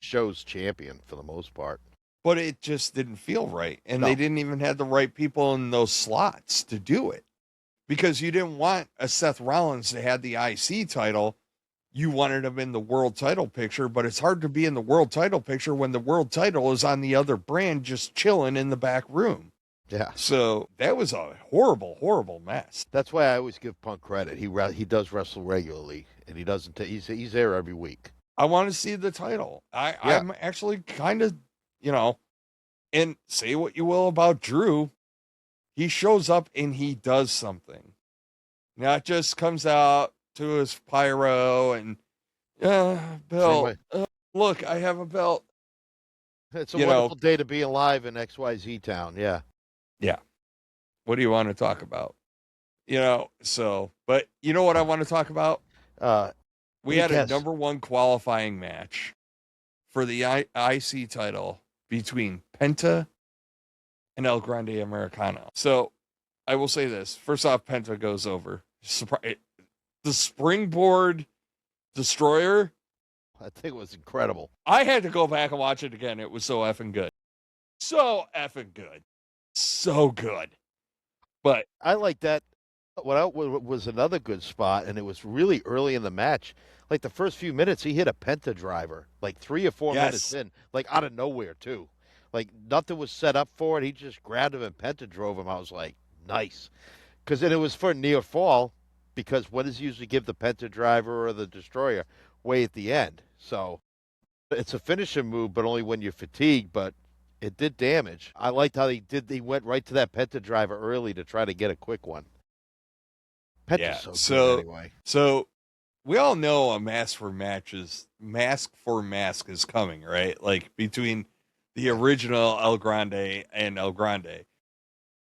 show's champion for the most part. But it just didn't feel right. And they didn't even have the right people in those slots to do it. Because you didn't want a Seth Rollins to have the IC title. You wanted him in the world title picture, but it's hard to be in the world title picture when the world title is on the other brand just chilling in the back room. Yeah. So that was a horrible, horrible mess. That's why I always give Punk credit. He does wrestle regularly, and he doesn't. He's there every week. I want to see the title. I'm actually kind of, and say what you will about Drew. He shows up and he does something. Not just comes out to his pyro and belt. Look, I have a belt. It's a wonderful day to be alive in XYZ town. Yeah. Yeah. What do you want to talk about? But you know what I want to talk about? We had a number 1 qualifying match for the IC title between Penta and El Grande Americano. So I will say this. First off, Penta goes over. The springboard destroyer. I think it was incredible. I had to go back and watch it again. It was so effing good. So effing good. So good. But I like that. What was another good spot, and it was really early in the match. Like the first few minutes, he hit a Penta driver, like 3 or 4 minutes in, like out of nowhere too. Like nothing was set up for it. He just grabbed him and Penta drove him. I was like, nice. Because then it was for near fall, because what does usually give the Penta driver or the destroyer? Way at the end. So it's a finishing move, but only when you're fatigued, but it did damage. I liked how he went right to that Penta driver early to try to get a quick one. Penta's so good anyway. So we all know a mask for mask is coming, right? Like between the original El Grande and El Grande.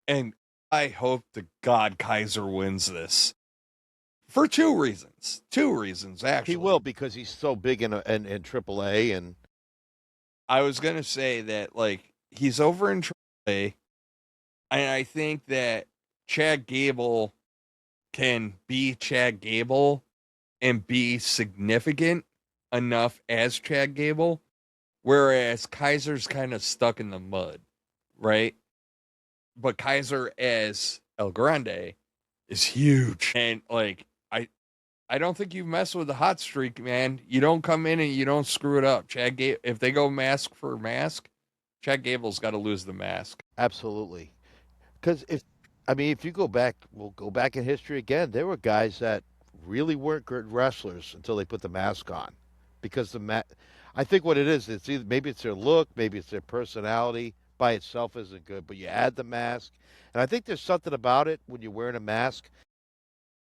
And I hope to God Kaiser wins this. For 2 reasons. 2 reasons, actually. He will, because he's so big in AAA. And I was going to say that, like, he's over in AAA, and I think that Chad Gable can be Chad Gable and be significant enough as Chad Gable, whereas Kaiser's kind of stuck in the mud, right? But Kaiser as El Grande is huge. And, like, I don't think you mess with the hot streak, man. You don't come in and you don't screw it up. If they go mask for mask, Chad Gable's got to lose the mask. Absolutely. Because if you go back, we'll go back in history again. There were guys that really weren't good wrestlers until they put the mask on, because I think what it is, it's either maybe it's their look, maybe it's their personality. By itself isn't good, but you add the mask, and I think there's something about it when you're wearing a mask.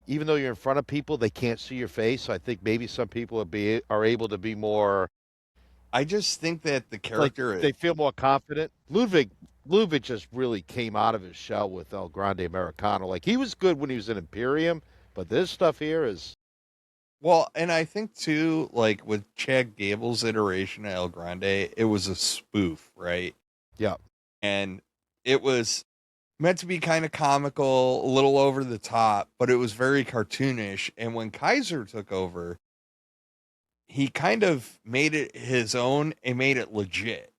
Even though you're in front of people, they can't see your face. So I think maybe some people are able to be more. I just think that the character they feel more confident. Ludwig just really came out of his shell with El Grande Americano. Like he was good when he was in Imperium, but this stuff here is. Well, and I think too, like with Chad Gable's iteration of El Grande, it was a spoof, right? Yeah, and it was meant to be kind of comical, a little over the top, but it was very cartoonish. And when Kaiser took over, he kind of made it his own and made it legit,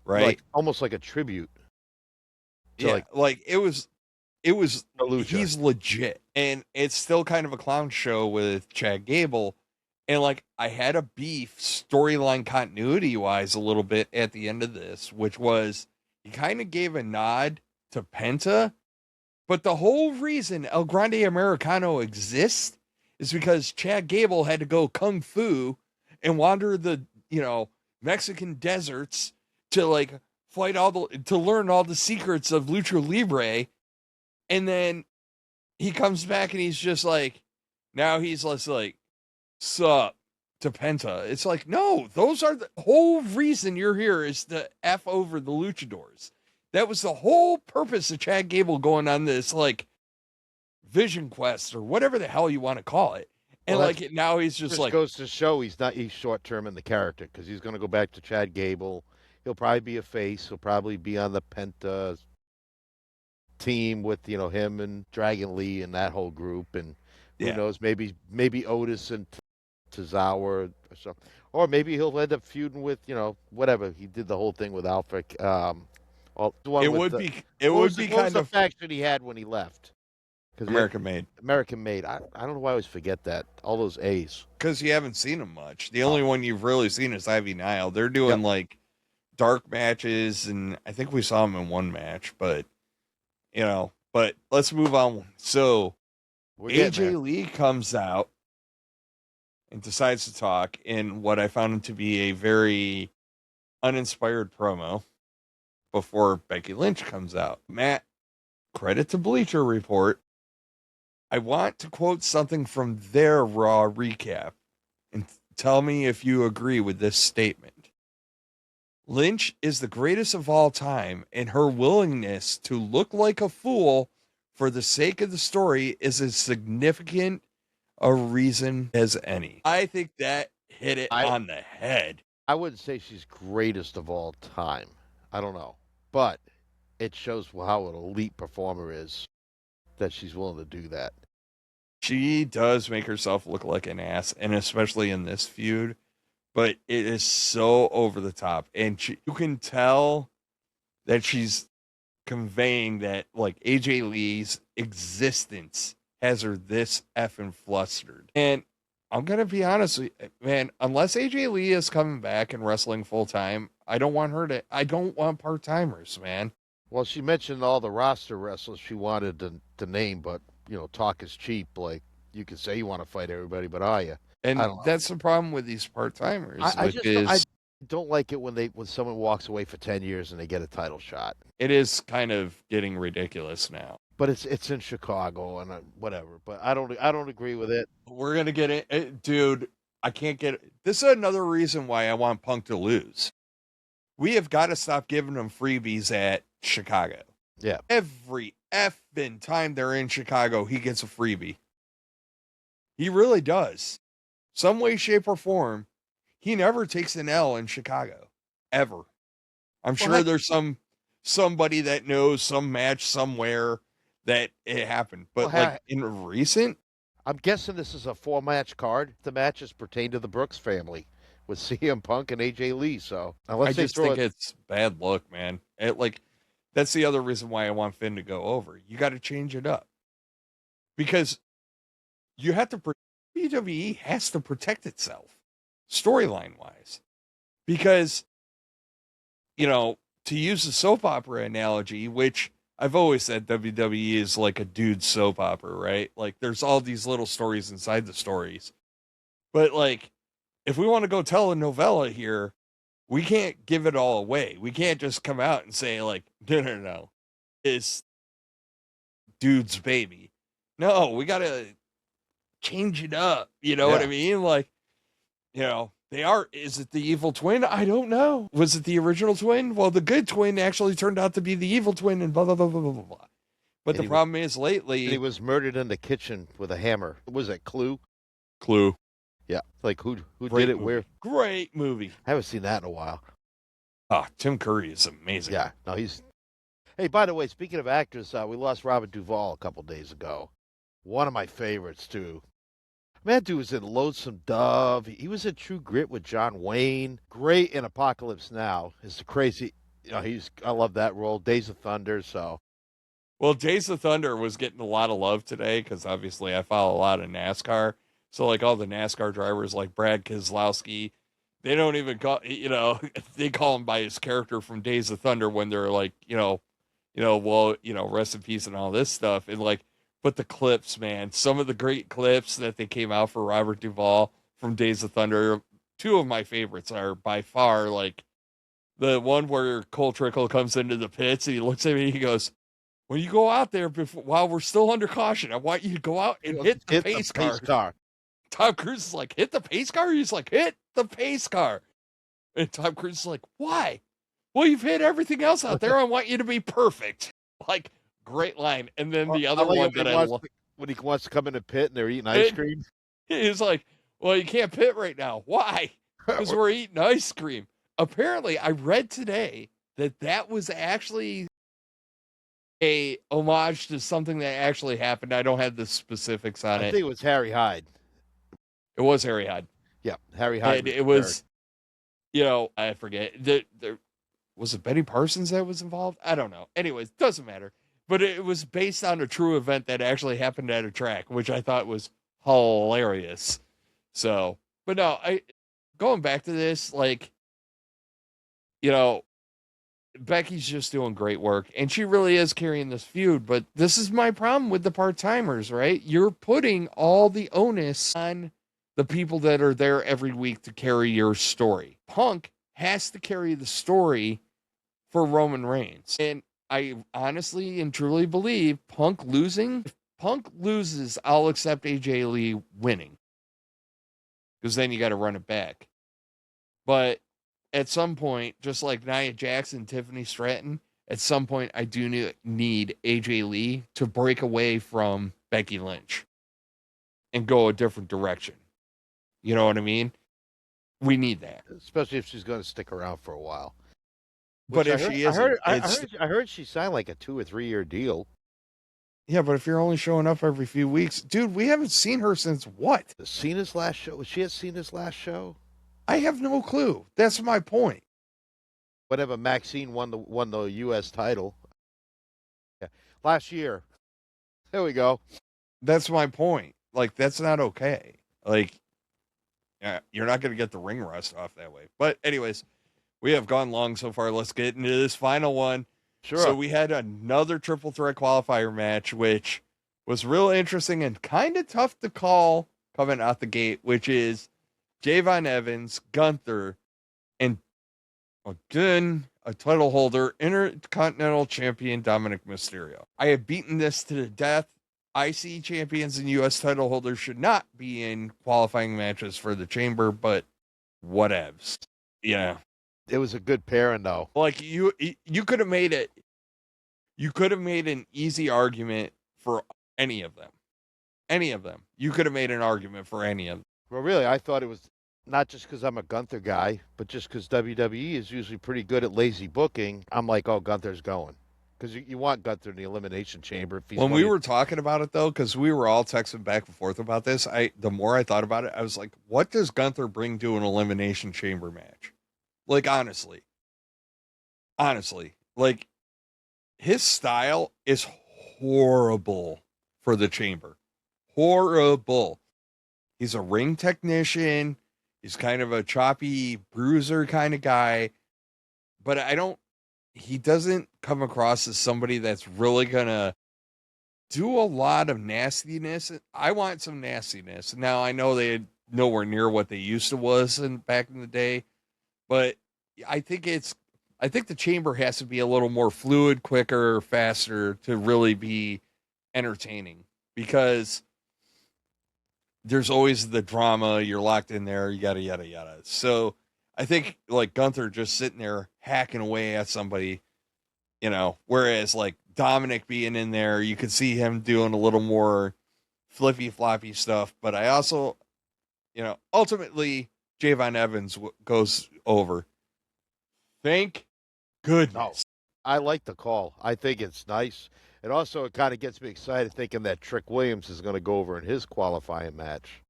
right? Like, almost like a tribute. Yeah, like it was Fallujah. He's legit. And it's still kind of a clown show with Chad Gable. And like I had a beef storyline continuity wise a little bit at the end of this, which was he kind of gave a nod to Penta, but the whole reason El Grande Americano exists is because Chad Gable had to go kung fu and wander the Mexican deserts to like fight to learn all the secrets of lucha libre, And then he comes back and he's just like, now he's just like, sup to Penta. It's like, no, those are the whole reason you're here is to F over the luchadors. That was the whole purpose of Chad Gable going on this like vision quest or whatever the hell you want to call it. And Well, like now he's just like, goes to show he's short term in the character because he's going to go back to Chad Gable. He'll probably be a face. He'll probably be on the Penta team with him and Dragon Lee and that whole group. And who knows, maybe Otis and Tozawa or something, or maybe he'll end up feuding with whatever he did the whole thing with Alpha. it would be kind of faction he had when he left. American Made. American Made. I don't know why I always forget that. All those A's. Because you haven't seen them much. The only one you've really seen is Ivy Nile. They're doing like dark matches, and I think we saw them in one match, but but let's move on. So AJ Lee comes out and decides to talk in what I found to be a very uninspired promo before Becky Lynch comes out. Matt, credit to Bleacher Report. I want to quote something from their Raw recap and tell me if you agree with this statement. Lynch is the greatest of all time, and her willingness to look like a fool for the sake of the story is as significant a reason as any. I think that hit it on the head. I wouldn't say she's greatest of all time. I don't know. But it shows how an elite performer is that she's willing to do that. She does make herself look like an ass, and especially in this feud, but it is so over the top. And you can tell that she's conveying that like AJ Lee's existence has her this effing flustered. And I'm going to be honest with you, man, unless AJ Lee is coming back and wrestling full time, I don't want part-timers, man. Well, she mentioned all the roster wrestlers she wanted to name, but talk is cheap. Like, you can say you want to fight everybody, but are you? And that's the problem with these part-timers. I don't like it when someone walks away for 10 years and they get a title shot. It is kind of getting ridiculous now. But it's in Chicago and whatever. But I don't agree with it. We're gonna get it, dude. I can't get it. This is another reason why I want Punk to lose. We have got to stop giving them freebies at Chicago. Yeah. Every effing time they're in Chicago, he gets a freebie. He really does. Some way, shape, or form, he never takes an L in Chicago. Ever. I'm sure there's somebody that knows some match somewhere that it happened. But in recent, I'm guessing this is a 4-match card. The matches pertain to the Brooks family with CM Punk and AJ Lee. So I just think it's bad luck, man. That's the other reason why I want Finn to go over. You got to change it up because you have to. WWE has to protect itself storyline wise, because to use the soap opera analogy, which I've always said WWE is like a dude soap opera, right? Like there's all these little stories inside the stories. But like, if we want to go tell a novella here, we can't give it all away. We can't just come out and say like, no. It's dude's baby. No, we got to change it up. You know what I mean? Like, is it the evil twin? I don't know. Was it the original twin? Well, the good twin actually turned out to be the evil twin and blah, blah, blah, blah, blah, blah. But the problem is lately. He was murdered in the kitchen with a hammer. Was it Clue? Clue. Yeah. Like who did it? Where? Great movie. I haven't seen that in a while. Oh, Tim Curry is amazing. Yeah. No, Hey, by the way, speaking of actors, we lost Robert Duvall a couple days ago. One of my favorites, too. Man, dude was in Lonesome Dove. He was in True Grit with John Wayne. Great in Apocalypse Now. It's crazy. I love that role. Days of Thunder. So, well, Days of Thunder was getting a lot of love today because obviously I follow a lot of NASCAR. So like all the NASCAR drivers, like Brad Keselowski, they don't even call they call him by his character from Days of Thunder when they're like rest in peace and all this stuff and like. But the clips, man, some of the great clips that they came out for Robert Duvall from Days of Thunder, two of my favorites are by far like the one where Cole Trickle comes into the pits and he looks at me and he goes, when you go out there while we're still under caution, I want you to go out and hit the pace car. Tom Cruise is like, hit the pace car? He's like, hit the pace car. And Tom Cruise is like, why? Well, you've hit everything else out there. I want you to be perfect. Like, great line. And then the other one that I love. When he wants to come in the pit and they're eating ice cream. He's like, well, you can't pit right now. Why? Because we're eating ice cream. Apparently, I read today that was actually a homage to something that actually happened. I don't have the specifics on it. I think it was Harry Hyde. It was Harry Hyde. Yeah, Harry Hyde. And it was, you know, I forget. Was it Benny Parsons that was involved? I don't know. Anyways, doesn't matter. But it was based on a true event that actually happened at a track, which I thought was hilarious. So, but no, going back to this, like, you know, Becky's just doing great work, and she really is carrying this feud. But this is my problem with the part-timers, right? You're putting all the onus on the people that are there every week to carry your story. Punk has to carry the story for Roman Reigns. And I honestly and truly believe Punk losing, if Punk loses, I'll accept AJ Lee winning. Because then you got to run it back. But at some point, just like Nia Jackson, Tiffany Stratton, at some point I do need AJ Lee to break away from Becky Lynch and go a different direction. You know what I mean? We need that. Especially if she's going to stick around for a while. But if she isn't, I heard she signed like a 2 or 3 year deal. Yeah, but if you're only showing up every few weeks, dude, we haven't seen her since what? Cena's last show? Was she at Cena's last show? I have no clue. That's my point. Whenever Maxine won the U.S. title. Yeah. Last year. There we go. That's my point. Like, that's not okay. Like, yeah, you're not going to get the ring rust off that way. But anyways, we have gone long so far. Let's get into this final one. Sure. So we had another triple threat qualifier match, which was real interesting and kind of tough to call coming out the gate, which is Javon Evans, Gunther, and again, a title holder, Intercontinental Champion Dominic Mysterio. I have beaten this to the death. IC champions and U.S. title holders should not be in qualifying matches for the Chamber, but whatevs. Yeah. It was a good pairing, though. Like, you could have made it. You could have made an easy argument for any of them. Any of them. You could have made an argument for any of them. Well, really, I thought it was not just because I'm a Gunther guy, but just because WWE is usually pretty good at lazy booking. I'm like, oh, Gunther's going. Because you want Gunther in the Elimination Chamber. When we were talking about it, though, because we were all texting back and forth about this, the more I thought about it, I was like, what does Gunther bring to an Elimination Chamber match? Like, honestly, like, his style is horrible for the Chamber. Horrible. He's a ring technician. He's kind of a choppy bruiser kind of guy. But he doesn't come across as somebody that's really going to do a lot of nastiness. I want some nastiness. Now, I know they're nowhere near what they used to was back in the day. But I think the Chamber has to be a little more fluid, quicker, faster to really be entertaining, because there's always the drama. You're locked in there, yada, yada, yada. So I think like Gunther just sitting there hacking away at somebody, you know, whereas like Dominic being in there, you could see him doing a little more flippy floppy stuff. But I also, you know, ultimately Javon Evans goes over. Thank goodness. No, I like the call. I think it's nice. And also, it kind of gets me excited thinking that Trick Williams is going to go over in his qualifying match.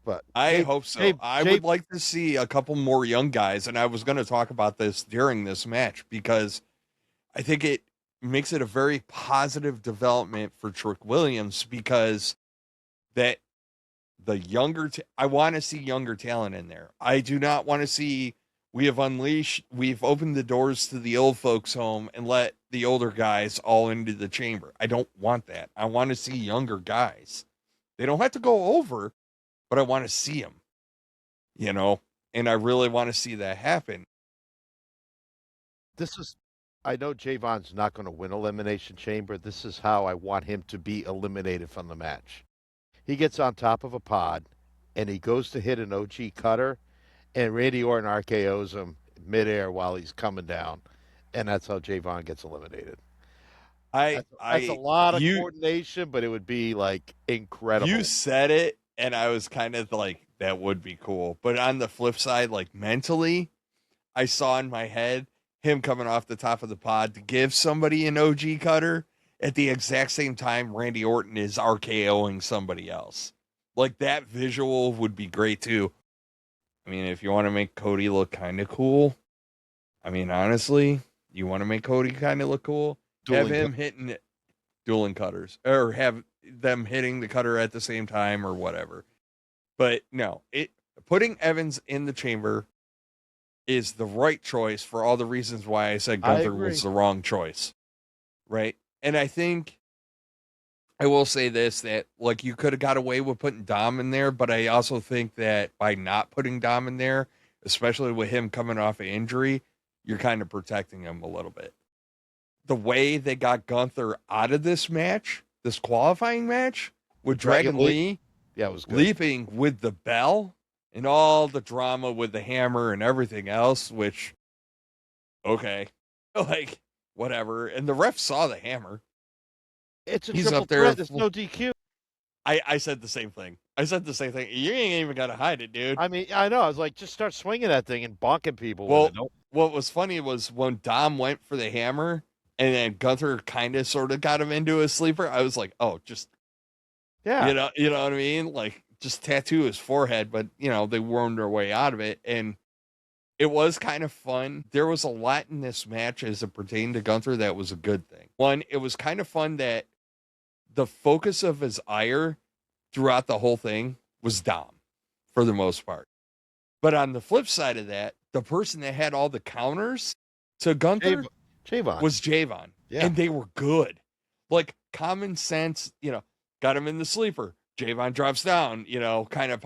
But I hope so. I would like to see a couple more young guys, and I was going to talk about this during this match because I think it makes it a very positive development for Trick Williams, because that the younger, I want to see younger talent in there. I do not want to see. We've opened the doors to the old folks home and let the older guys all into the Chamber. I don't want that. I want to see younger guys. They don't have to go over, but I want to see them, you know, and I really want to see that happen. This I know Javon's not going to win Elimination Chamber. This is how I want him to be eliminated from the match. He gets on top of a pod, and he goes to hit an OG cutter, and Randy Orton RKO's him midair while he's coming down, and that's how Javon gets eliminated. That's a lot of coordination, but it would be like incredible. You said it, and I was kind of like, that would be cool. But on the flip side, like mentally, I saw in my head him coming off the top of the pod to give somebody an OG cutter at the exact same time Randy Orton is RKOing somebody else. Like that visual would be great too. I mean, if you want to make Cody look kind of cool, I mean, honestly, you want to make Cody kind of look cool, have him hitting dueling cutters, or have them hitting the cutter at the same time or whatever. But no, putting Evans in the chamber is the right choice for all the reasons why I said Gunther was the wrong choice. Right? And I think I will say this, that like you could have got away with putting Dom in there, but I also think that by not putting Dom in there, especially with him coming off an injury, you're kind of protecting him a little bit. The way they got Gunther out of this match, this qualifying match, with Dragon Lee, it was good. Leaping with the bell and all the drama with the hammer and everything else, which, okay, like, whatever. And the ref saw the hammer. It's a triple threat. There's no DQ. I said the same thing. You ain't even got to hide it, dude. I mean, I know. I was like, just start swinging that thing and bonking people. Well, with it. What was funny was when Dom went for the hammer and then Gunther kind of sort of got him into a sleeper. I was like, oh, just, yeah, you know what I mean? Like, just tattoo his forehead, but they wormed their way out of it. And it was kind of fun. There was a lot in this match as it pertained to Gunther that was a good thing. One, it was kind of fun that the focus of his ire throughout the whole thing was Dom for the most part. But on the flip side of that, the person that had all the counters to Gunther was Javon. Yeah. And they were good. Like common sense, got him in the sleeper. Javon drops down, kind of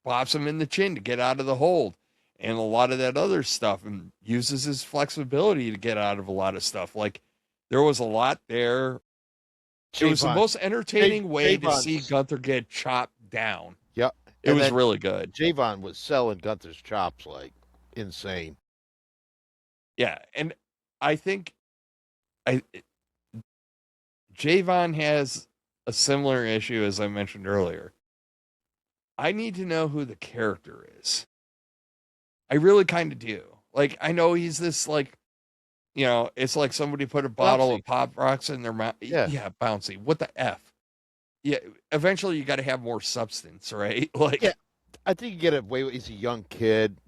pops him in the chin to get out of the hold and a lot of that other stuff, and uses his flexibility to get out of a lot of stuff. Like there was a lot there. It was the most entertaining way to see Gunther get chopped down. Yep. It was really good. Javon was selling Gunther's chops like insane. Yeah. And I think Javon has a similar issue as I mentioned earlier. I need to know who the character is. I really kind of do. Like, I know he's this, like, it's like somebody put a bottle of Pop Rocks in their mouth. Yeah, bouncy. What the F? Yeah, eventually you got to have more substance, right? Like, yeah, I think you get away with. He's a young kid.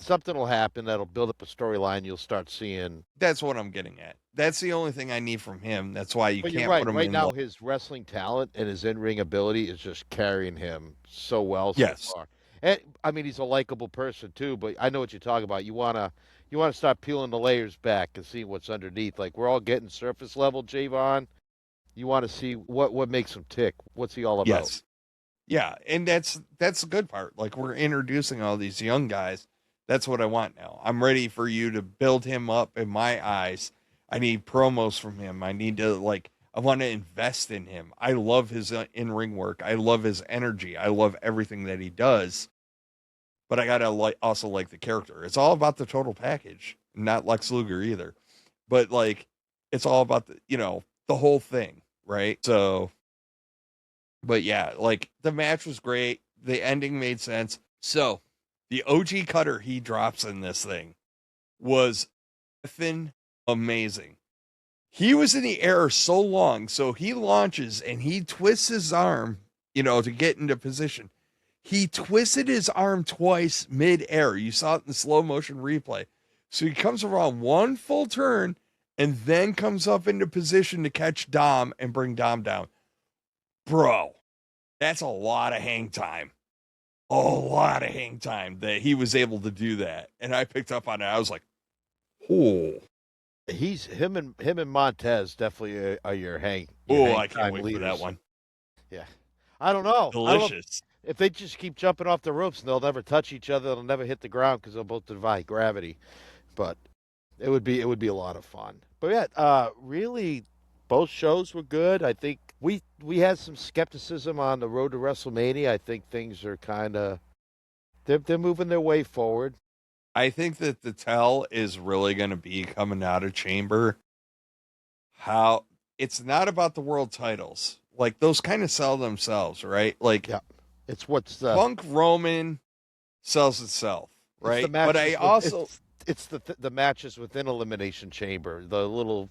Something will happen that'll build up a storyline. You'll start seeing. That's what I'm getting at. That's the only thing I need from him. That's why you can't put him right in. Now, his wrestling talent and his in-ring ability is just carrying him so well so far. And I mean, he's a likable person too. But I know what you're talking about. You wanna start peeling the layers back and see what's underneath. Like we're all getting surface level Javon. You want to see what makes him tick. What's he all about? Yes. Yeah, and that's the good part. Like we're introducing all these young guys. That's what I want now. I'm ready for you to build him up in my eyes. I need promos from him. I need to I want to invest in him. I love his in-ring work. I love his energy. I love everything that he does. But I got to also like the character. It's all about the total package, not Lex Luger either. But it's all about the whole thing, right? So, but yeah, the match was great. The ending made sense. So, the OG cutter he drops in this thing was effing amazing. He was in the air so long, so he launches and he twists his arm, to get into position. He twisted his arm twice mid-air. You saw it in the slow motion replay. So he comes around one full turn and then comes up into position to catch Dom and bring Dom down. Bro, that's a lot of hang time. A lot of hang time that he was able to do that. And I picked up on it. I was like, oh. He's him and Montez definitely are your hang. Oh, I can't wait for that one. Yeah. I don't know. Delicious. If they just keep jumping off the ropes and they'll never touch each other, they'll never hit the ground because they'll both defy gravity. But It would be a lot of fun. But yeah, really, both shows were good. I think we had some skepticism on the road to WrestleMania. I think things are kind of they're moving their way forward. I think that the tell is really going to be coming out of Chamber. How it's not about the world titles. Like those kind of sell themselves, right? Like Yeah, it's what's the Punk Roman sells itself, it's the right? But I matches also it's the matches within Elimination Chamber, the little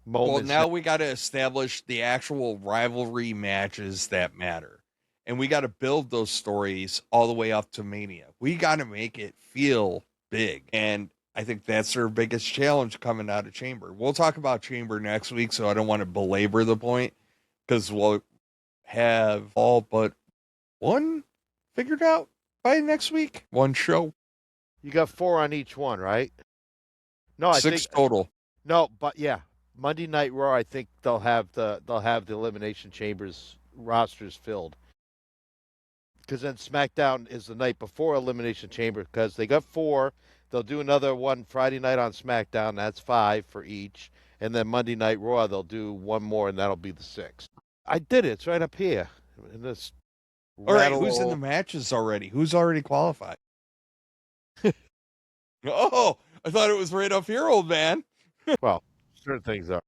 well, moments. now we got to establish the actual rivalry matches that matter. And we got to build those stories all the way up to Mania. We got to make it feel big. And I think that's their biggest challenge coming out of Chamber. We'll talk about Chamber next week, so I don't want to belabor the point because we'll have all but one figured out by next week. One show. You got 4 on each one, right? No, I 6 think total. no, but yeah, Monday Night Raw. I think they'll have the Elimination Chambers rosters filled. Because then SmackDown is the night before Elimination Chamber. Because they got 4, they'll do another one Friday night on SmackDown. That's 5 for each, and then Monday Night Raw they'll do one more, and that'll be the 6th. I did it. It's right up here. In this All right, who's in the matches already? Who's already qualified? Oh, I thought it was right up here, old man. Well, certain things are.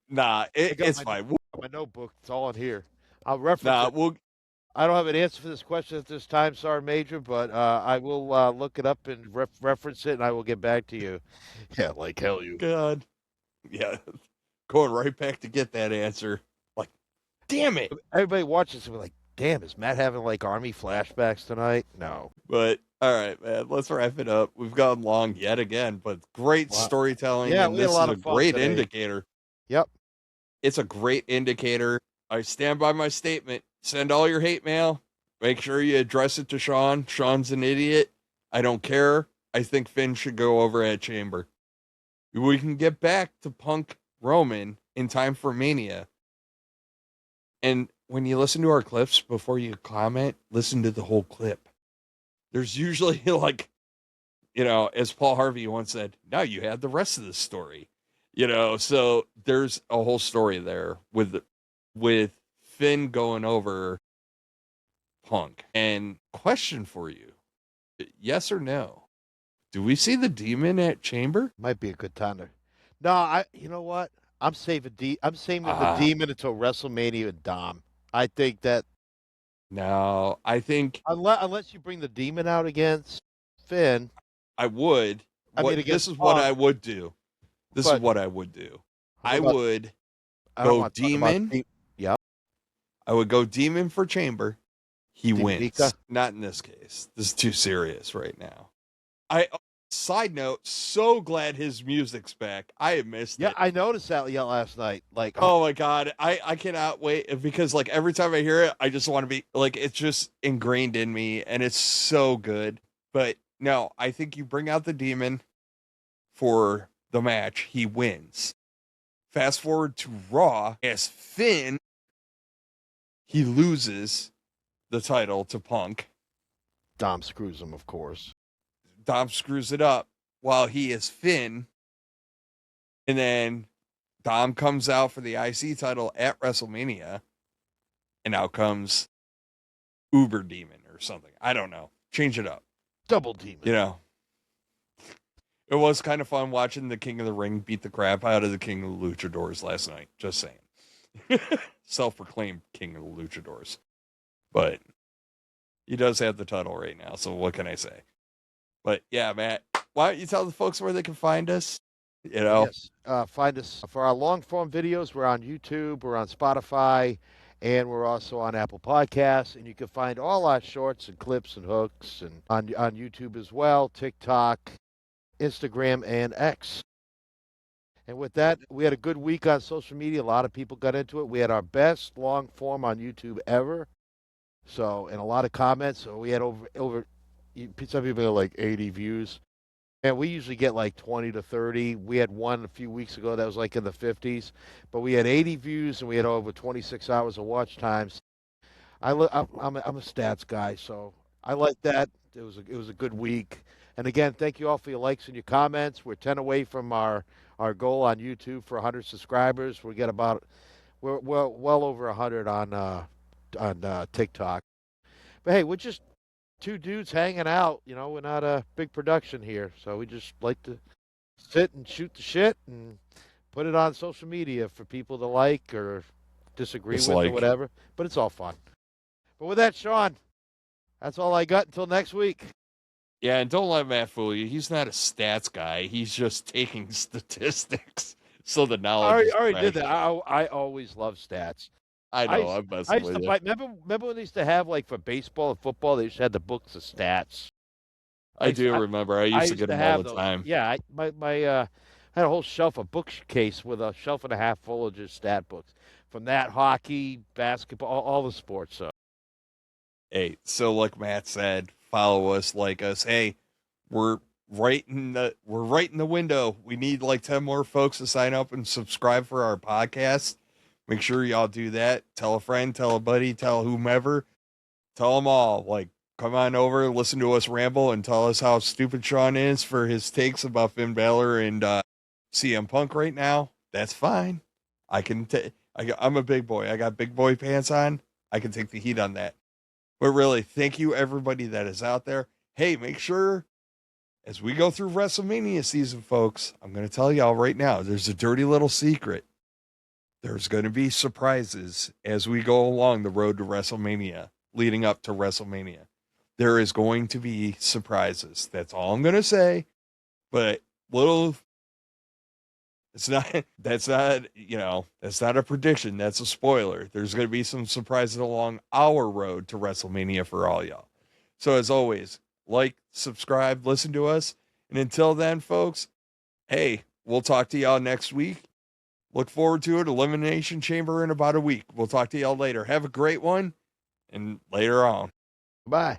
Nah, it's fine. My notebook. It's all in here. I'll reference it. We'll I don't have an answer for this question at this time, Sergeant Major, but I will look it up and reference it, and I will get back to you. Yeah, like hell you. God. Yeah. Going right back to get that answer. Like, damn it. Everybody watches and be like, damn, is Matt having like army flashbacks tonight? No. But all right, man, let's wrap it up. We've gone long yet again, but great storytelling. Yeah, and we had this a lot is of a fun great today. indicator. Yep. It's a great indicator. I stand by my statement. Send all your hate mail. Make sure you address it to Sean. Sean's an idiot. I don't care. I think Finn should go over at Chamber. We can get back to Punk Roman in time for Mania. And when you listen to our clips before you comment, listen to the whole clip. There's usually like, as Paul Harvey once said, now you have the rest of the story. So there's a whole story there with Finn going over Punk. And question for you, yes or no? Do we see the demon at Chamber? Might be a good time to. No, you know what? I'm saving the demon until WrestleMania with Dom. I think that. No, I think unless you bring the demon out against Finn, I would. This is what I would do. I would go demon. Yep. I would go demon for Chamber. He wins. Mika? Not in this case. This is too serious right now. Side note, so glad his music's back. I have missed it. Yeah, I noticed that last night. Like, oh my God. I cannot wait because like every time I hear it, I just want to be like, it's just ingrained in me and it's so good. But no, I think you bring out the demon for the match. He wins. Fast forward to Raw as Finn. He loses the title to Punk. Dom screws him, of course. Dom screws it up while he is Finn. And then Dom comes out for the IC title at WrestleMania. And out comes Uber Demon or something. I don't know. Change it up. Double Demon. It was kind of fun watching the King of the Ring beat the crap out of the King of the Luchadors last night. Just saying. Self-proclaimed King of the Luchadors. But he does have the title right now. So what can I say? But yeah, Matt, why don't you tell the folks where they can find us? Yes. Find us for our long form videos. We're on YouTube, we're on Spotify, and we're also on Apple Podcasts. And you can find all our shorts and clips and hooks and on YouTube as well, TikTok, Instagram, and X. And with that, we had a good week on social media. A lot of people got into it. We had our best long form on YouTube ever. So, and a lot of comments. So we had over some people are like 80 views. And we usually get like 20 to 30. We had one a few weeks ago that was like in the 50s. But we had 80 views and we had over 26 hours of watch times. I'm a stats guy, so I like that. it was a good week. And again, thank you all for your likes and your comments. We're 10 away from our goal on YouTube for 100 subscribers. We're well over 100 on TikTok. But hey, we're just two dudes hanging out. You know, we're not a big production here, so we just like to sit and shoot the shit and put it on social media for people to like or disagree with or whatever. But it's all fun. But with that, Sean, that's all I got until next week. Yeah, and don't let Matt fool you. He's not a stats guy. He's just taking statistics. So the knowledge I already did that. I always love stats. I know. I'm messing with you. Remember when they used to have, like, for baseball and football, they used to have the books of stats. I do remember. I used to get them all the time. Yeah, I had a whole shelf, a bookcase with a shelf and a half full of just stat books. From that, hockey, basketball, all the sports. So. Hey, so like Matt said, follow us, like us. Hey, we're right in the window. We need like 10 more folks to sign up and subscribe for our podcast. Make sure y'all do that. Tell a friend, tell a buddy, tell whomever, tell them all. Like, come on over, listen to us ramble, and tell us how stupid Sean is for his takes about Finn Balor and CM Punk right now. That's fine. I'm a big boy. I got big boy pants on. I can take the heat on that. But really, thank you everybody that is out there. Hey, make sure as we go through WrestleMania season, folks, I'm going to tell y'all right now, there's a dirty little secret. There's going to be surprises as we go along the road to WrestleMania, leading up to WrestleMania. There is going to be surprises. That's all I'm going to say. But that's not a prediction. That's a spoiler. There's going to be some surprises along our road to WrestleMania for all y'all. So as always, like, subscribe, listen to us. And until then, folks, hey, we'll talk to y'all next week. Look forward to it. Elimination Chamber in about a week. We'll talk to y'all later. Have a great one, and later on. Bye.